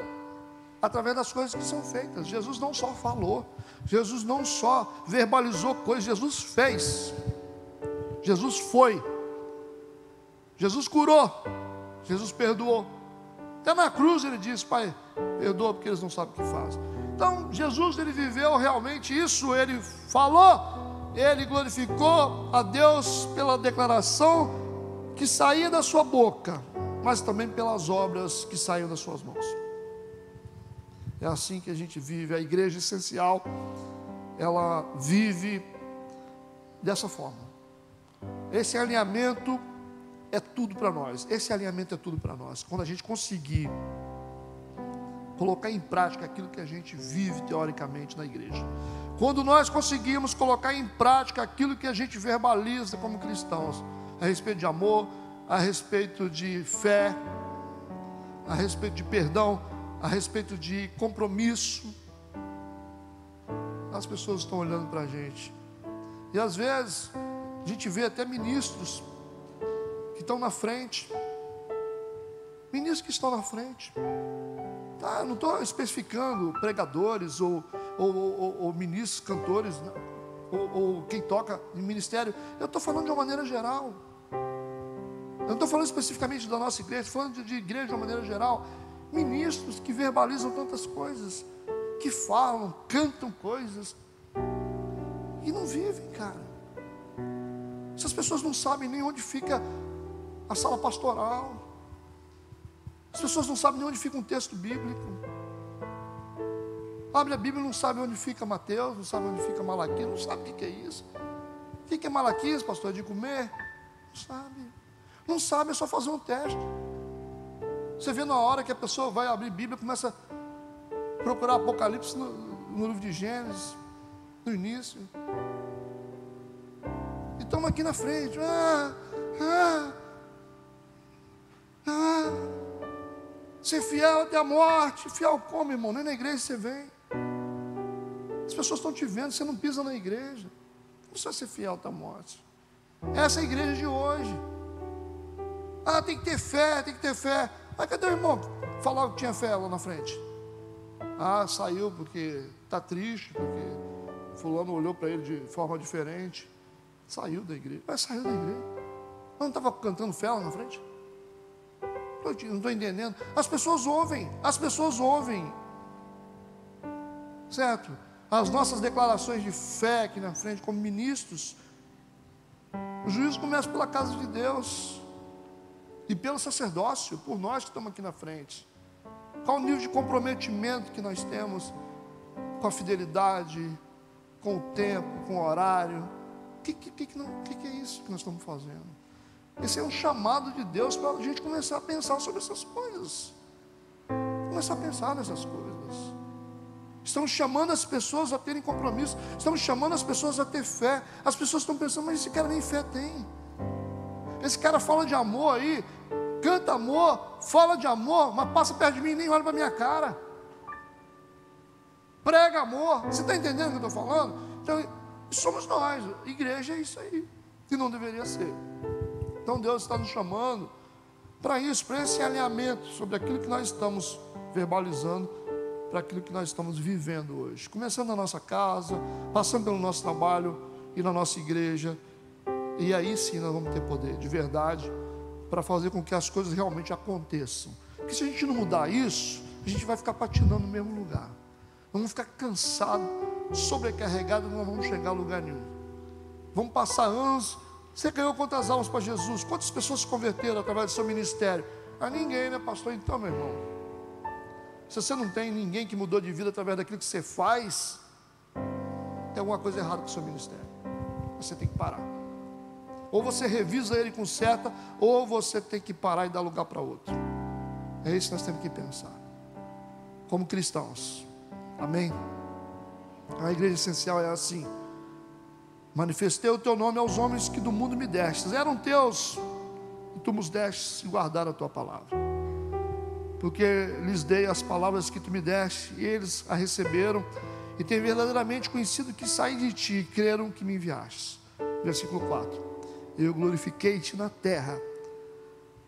através das coisas que são feitas. Jesus não só falou, Jesus não só verbalizou coisas, Jesus fez, Jesus foi, Jesus curou, Jesus perdoou. Até na cruz ele disse: Pai, perdoa porque eles não sabem o que fazem. Então Jesus, ele viveu realmente isso, ele falou, ele glorificou a Deus pela declaração que saía da sua boca, mas também pelas obras que saíam das suas mãos. É assim que a gente vive. A igreja essencial, ela vive dessa forma. Esse alinhamento é tudo para nós. Esse alinhamento é tudo para nós. Quando a gente conseguir colocar em prática aquilo que a gente vive teoricamente na igreja, quando nós conseguimos colocar em prática aquilo que a gente verbaliza como cristãos, a respeito de amor, a respeito de fé, a respeito de perdão, a respeito de compromisso, as pessoas estão olhando para a gente. E às vezes a gente vê até ministros que estão na frente. Ministros que estão na frente. Tá, não estou especificando pregadores ou ministros, cantores, ou quem toca em ministério. Eu estou falando de uma maneira geral. Eu não estou falando especificamente da nossa igreja, estou falando de igreja de uma maneira geral. Ministros que verbalizam tantas coisas, que falam, cantam coisas e não vivem, cara. Essas pessoas não sabem nem onde fica a sala pastoral. As pessoas não sabem nem onde fica um texto bíblico. Abre a Bíblia e não sabe onde fica Mateus, não sabe onde fica Malaquias, não sabe o que é isso. O que é Malaquias, pastor? É de comer? Não sabe. Não sabe, é só fazer um teste. Você vê na hora que a pessoa vai abrir a Bíblia, começa a procurar Apocalipse no livro de Gênesis, no início. E estamos aqui na frente. Ser fiel até a morte. Fiel como, irmão? Nem na igreja você vem. As pessoas estão te vendo, você não pisa na igreja. Como você vai ser fiel até a morte? Essa é a igreja de hoje. Tem que ter fé, tem que ter fé. Mas cadê o irmão? Falava que tinha fé lá na frente. Saiu porque está triste, porque fulano olhou para ele de forma diferente. Saiu da igreja. Mas saiu da igreja. Não estava cantando fé lá na frente? Não estou entendendo. As pessoas ouvem. Certo? As nossas declarações de fé aqui na frente, como ministros, o juízo começa pela casa de Deus e pelo sacerdócio, por nós que estamos aqui na frente. Qual o nível de comprometimento que nós temos com a fidelidade, com o tempo, com o horário? O que é isso que nós estamos fazendo? Esse é um chamado de Deus para a gente começar a pensar sobre essas coisas. Começar a pensar nessas coisas. Estamos chamando as pessoas a terem compromisso. Estamos chamando as pessoas a ter fé. As pessoas estão pensando, mas esse cara nem fé tem. Esse cara fala de amor aí, canta amor, fala de amor, mas passa perto de mim e nem olha para a minha cara. Prega amor. Você está entendendo o que eu estou falando? Então, somos nós. Igreja é isso aí. Que não deveria ser. Então Deus está nos chamando para isso, para esse alinhamento sobre aquilo que nós estamos verbalizando, para aquilo que nós estamos vivendo hoje. Começando na nossa casa, passando pelo nosso trabalho e na nossa igreja. E aí sim nós vamos ter poder de verdade para fazer com que as coisas realmente aconteçam. Porque se a gente não mudar isso, a gente vai ficar patinando no mesmo lugar. Vamos ficar cansados, sobrecarregados, não vamos chegar a lugar nenhum. Vamos passar anos. Você ganhou quantas almas para Jesus? Quantas pessoas se converteram através do seu ministério? Ninguém, né, pastor? Então, meu irmão, se você não tem ninguém que mudou de vida através daquilo que você faz, tem alguma coisa errada com o seu ministério. Você tem que parar. Ou você revisa ele com seta, ou você tem que parar e dar lugar para outro. É isso que nós temos que pensar, como cristãos. Amém? A igreja essencial é assim: manifestei o teu nome aos homens que do mundo me destes. Eram teus, e tu nos destes e guardaram a tua palavra. Porque lhes dei as palavras que tu me deste, e eles a receberam, e têm verdadeiramente conhecido que saí de ti, e creram que me enviaste. Versículo 4. Eu glorifiquei-te na terra,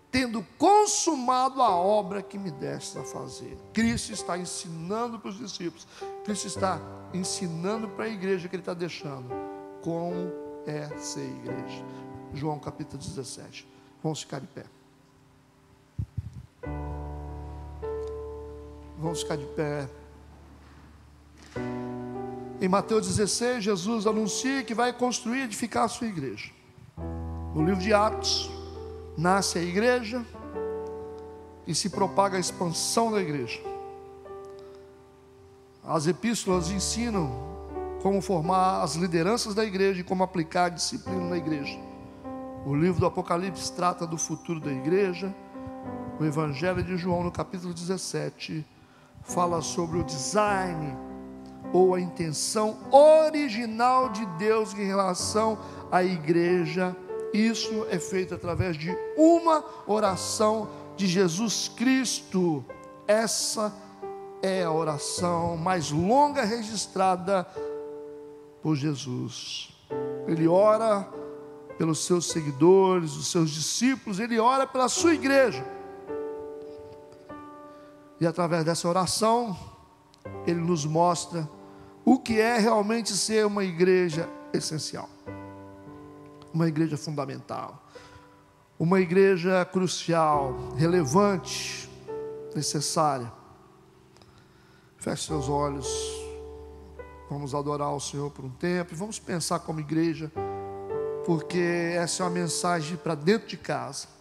tendo consumado a obra que me deste a fazer. Cristo está ensinando para os discípulos, Cristo está ensinando para a igreja que Ele está deixando como é ser igreja. João capítulo 17. Vamos ficar de pé. Vamos ficar de pé. Em Mateus 16, Jesus anuncia que vai construir e edificar a sua igreja. No livro de Atos, nasce a igreja e se propaga a expansão da igreja. As epístolas ensinam como formar as lideranças da igreja e como aplicar a disciplina na igreja. O livro do Apocalipse trata do futuro da igreja. O Evangelho de João, no capítulo 17, fala sobre o design ou a intenção original de Deus em relação à igreja. Isso é feito através de uma oração de Jesus Cristo. Essa é a oração mais longa registrada por Jesus. Ele ora pelos seus seguidores, os seus discípulos, ele ora pela sua igreja. E através dessa oração, ele nos mostra o que é realmente ser uma igreja essencial, uma igreja fundamental, uma igreja crucial, relevante, necessária. Feche seus olhos, vamos adorar o Senhor por um tempo e vamos pensar como igreja, porque essa é uma mensagem para dentro de casa.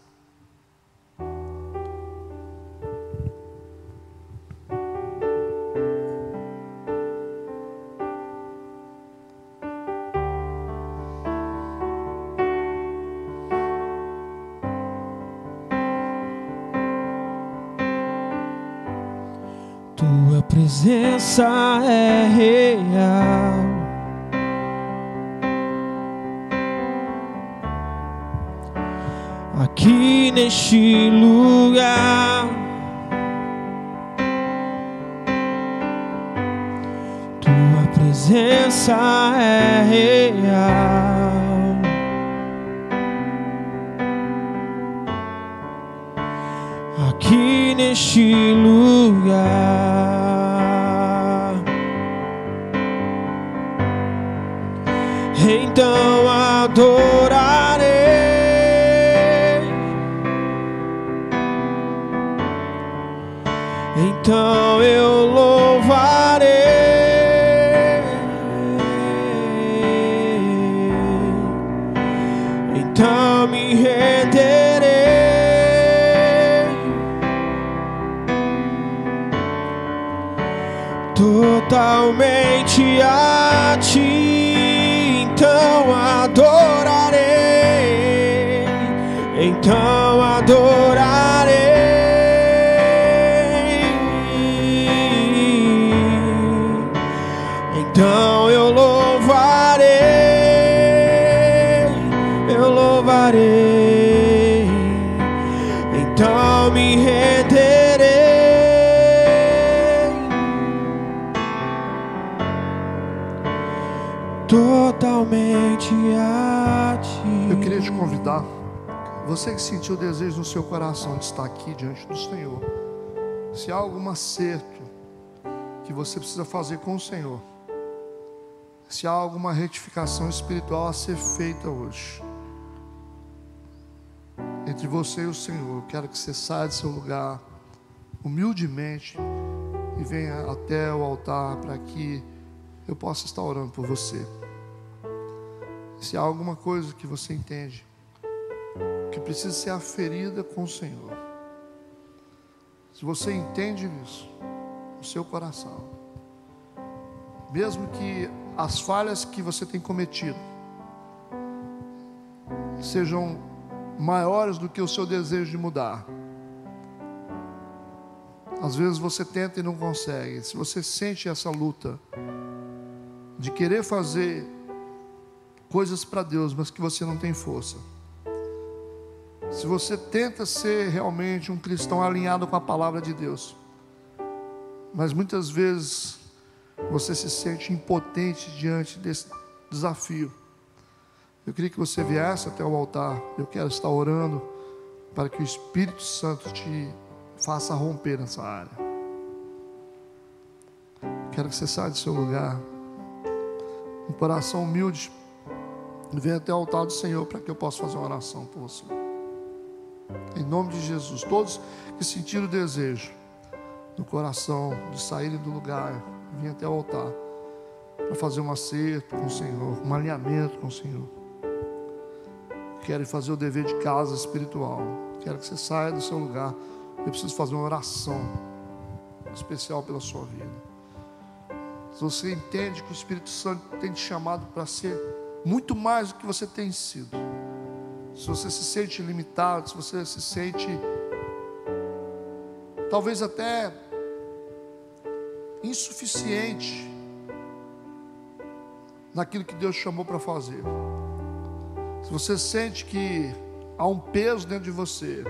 Tua presença é real, aqui neste lugar. Tua presença é real, aqui neste lugar. Então adorarei, então eu louvarei, então me renderei totalmente a ti. Então adorarei, então adorarei, então eu louvarei, então me renderei totalmente a ti. Eu queria te convidar, você que sentiu o desejo no seu coração de estar aqui diante do Senhor, se há algum acerto que você precisa fazer com o Senhor, se há alguma retificação espiritual a ser feita hoje entre você e o Senhor, eu quero que você saia do seu lugar humildemente e venha até o altar para que eu possa estar orando por você. Se há alguma coisa que você entende que precisa ser aferida com o Senhor, se você entende isso no seu coração, mesmo que as falhas que você tem cometido sejam maiores do que o seu desejo de mudar, às vezes você tenta e não consegue. Se você sente essa luta de querer fazer coisas para Deus, mas que você não tem força, se você tenta ser realmente um cristão alinhado com a palavra de Deus, mas muitas vezes você se sente impotente diante desse desafio, eu queria que você viesse até o altar. Eu quero estar orando para que o Espírito Santo te faça romper nessa área. Quero que você saia do seu lugar, um coração humilde, e venha até o altar do Senhor para que eu possa fazer uma oração por você. Em nome de Jesus, todos que sentiram o desejo no coração de saírem do lugar, venham até o altar para fazer um acerto com o Senhor, um alinhamento com o Senhor. Quero fazer o dever de casa espiritual. Quero que você saia do seu lugar. Eu preciso fazer uma oração especial pela sua vida. Se você entende que o Espírito Santo tem te chamado para ser muito mais do que você tem sido, se você se sente limitado, se você se sente talvez até insuficiente naquilo que Deus chamou para fazer, se você sente que há um peso dentro de você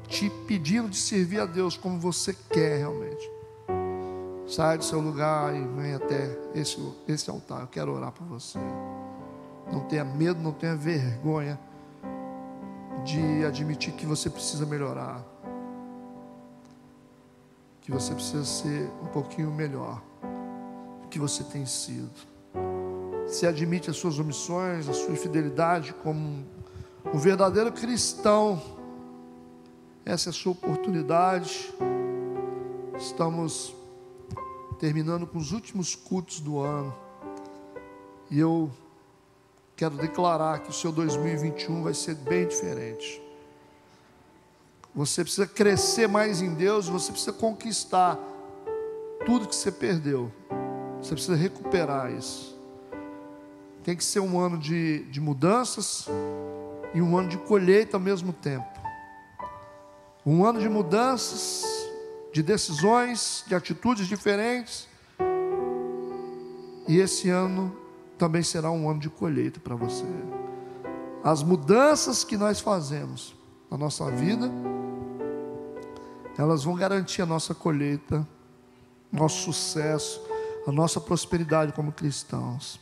te pedindo de servir a Deus como você quer realmente, Sai do seu lugar e vem até esse altar. Eu quero orar por você. Não tenha medo, não tenha vergonha de admitir que você precisa melhorar, que você precisa ser um pouquinho melhor do que você tem sido. Você admite as suas omissões, a sua infidelidade como um verdadeiro cristão. Essa é a sua oportunidade. Estamos terminando com os últimos cultos do ano, e eu quero declarar que o seu 2021 vai ser bem diferente. Você precisa crescer mais em Deus, você precisa conquistar tudo que você perdeu. Você precisa recuperar isso. Tem que ser um ano de mudanças e um ano de colheita ao mesmo tempo. Um ano de mudanças, de decisões, de atitudes diferentes. E esse ano também será um ano de colheita para você. As mudanças que nós fazemos na nossa vida, elas vão garantir a nossa colheita, nosso sucesso, a nossa prosperidade como cristãos.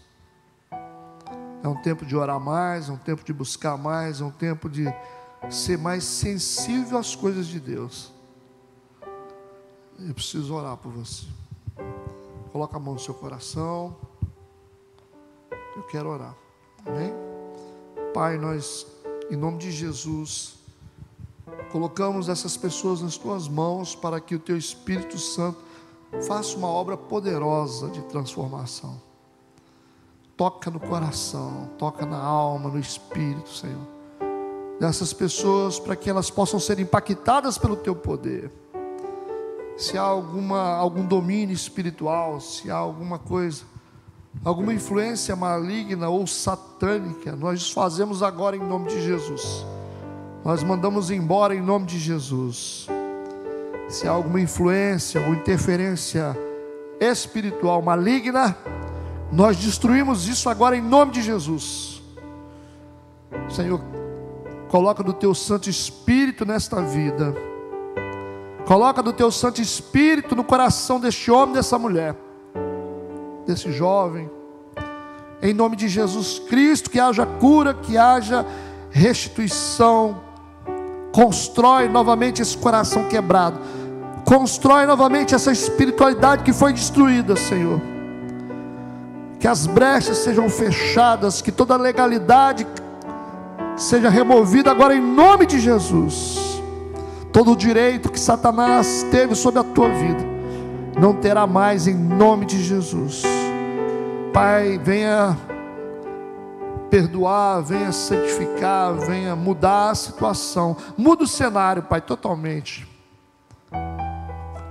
É um tempo de orar mais, é um tempo de buscar mais, é um tempo de ser mais sensível às coisas de Deus. Eu preciso orar por você. Coloca a mão no seu coração. Eu quero orar. Amém? Pai, nós, em nome de Jesus, colocamos essas pessoas nas tuas mãos para que o teu Espírito Santo faça uma obra poderosa de transformação. Toca no coração, toca na alma, no espírito, Senhor, dessas pessoas, para que elas possam ser impactadas pelo teu poder. Se há algum domínio espiritual, se há alguma coisa, alguma influência maligna ou satânica, nós desfazemos agora em nome de Jesus. Nós mandamos embora em nome de Jesus. Se há alguma influência ou interferência espiritual maligna, nós destruímos isso agora em nome de Jesus. Senhor, coloca do teu Santo Espírito nesta vida. Coloca do teu Santo Espírito no coração deste homem, dessa mulher, desse jovem. Em nome de Jesus Cristo, que haja cura, que haja restituição. Constrói novamente esse coração quebrado. Constrói novamente essa espiritualidade que foi destruída, Senhor. Que as brechas sejam fechadas, que toda legalidade seja removida agora em nome de Jesus. Todo o direito que Satanás teve sobre a tua vida não terá mais em nome de Jesus. Pai, venha perdoar, venha santificar, venha mudar a situação. Muda o cenário, Pai, totalmente.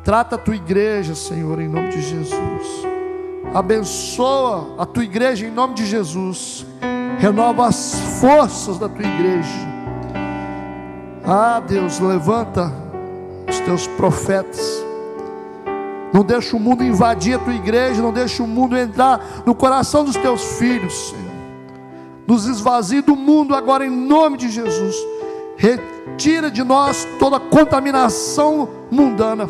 Trata a tua igreja, Senhor, em nome de Jesus. Abençoa a tua igreja em nome de Jesus. Renova as forças da tua igreja. Ah, Deus, levanta os teus profetas. Não deixa o mundo invadir a tua igreja. Não deixa o mundo entrar no coração dos teus filhos, Senhor. Nos esvazie do mundo agora em nome de Jesus. Retira de nós toda contaminação mundana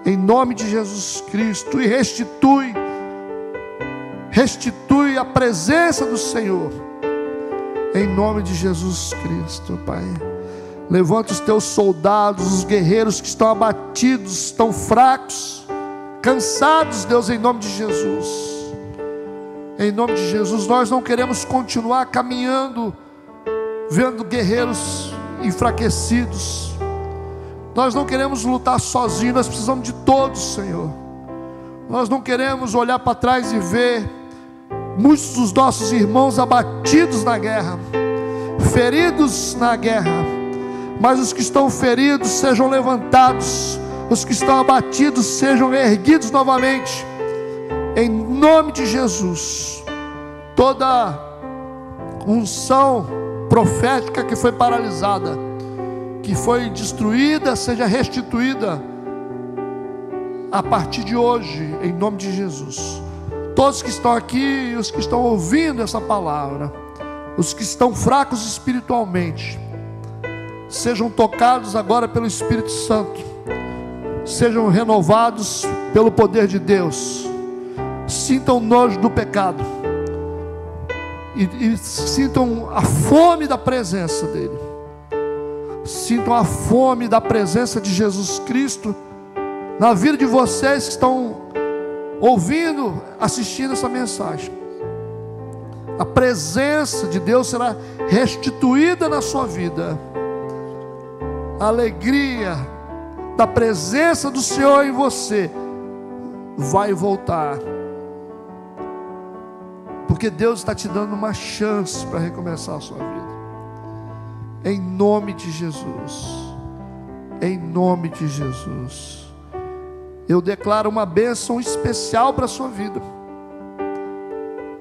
em nome de Jesus Cristo. E restitui a presença do Senhor em nome de Jesus Cristo, Pai. Levanta os teus soldados, os guerreiros que estão abatidos, estão fracos, cansados, Deus, em nome de Jesus. Em nome de Jesus, nós não queremos continuar caminhando vendo guerreiros enfraquecidos. Nós não queremos lutar sozinhos, nós precisamos de todos, Senhor. Nós não queremos olhar para trás e ver muitos dos nossos irmãos abatidos na guerra, feridos na guerra. Mas os que estão feridos sejam levantados, os que estão abatidos sejam erguidos novamente, em nome de Jesus. Toda unção profética que foi paralisada, que foi destruída, seja restituída a partir de hoje, em nome de Jesus. Todos que estão aqui e os que estão ouvindo essa palavra, os que estão fracos espiritualmente, sejam tocados agora pelo Espírito Santo, sejam renovados pelo poder de Deus. Sintam nojo do pecado e sintam a fome da presença dele. Sintam a fome da presença de Jesus Cristo na vida de vocês que estão ouvindo, assistindo essa mensagem. A presença de Deus será restituída na sua vida. A alegria da presença do Senhor em você vai voltar, porque Deus está te dando uma chance para recomeçar a sua vida. Em nome de Jesus, em nome de Jesus, eu declaro uma bênção especial para a sua vida,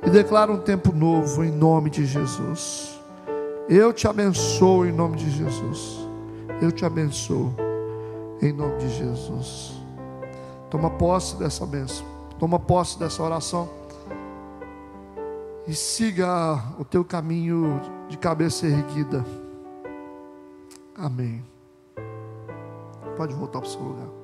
e declaro um tempo novo em nome de Jesus. Eu te abençoo em nome de Jesus. Eu te abençoo em nome de Jesus. Toma posse dessa bênção, toma posse dessa oração e siga o teu caminho de cabeça erguida. Amém. Pode voltar para o seu lugar.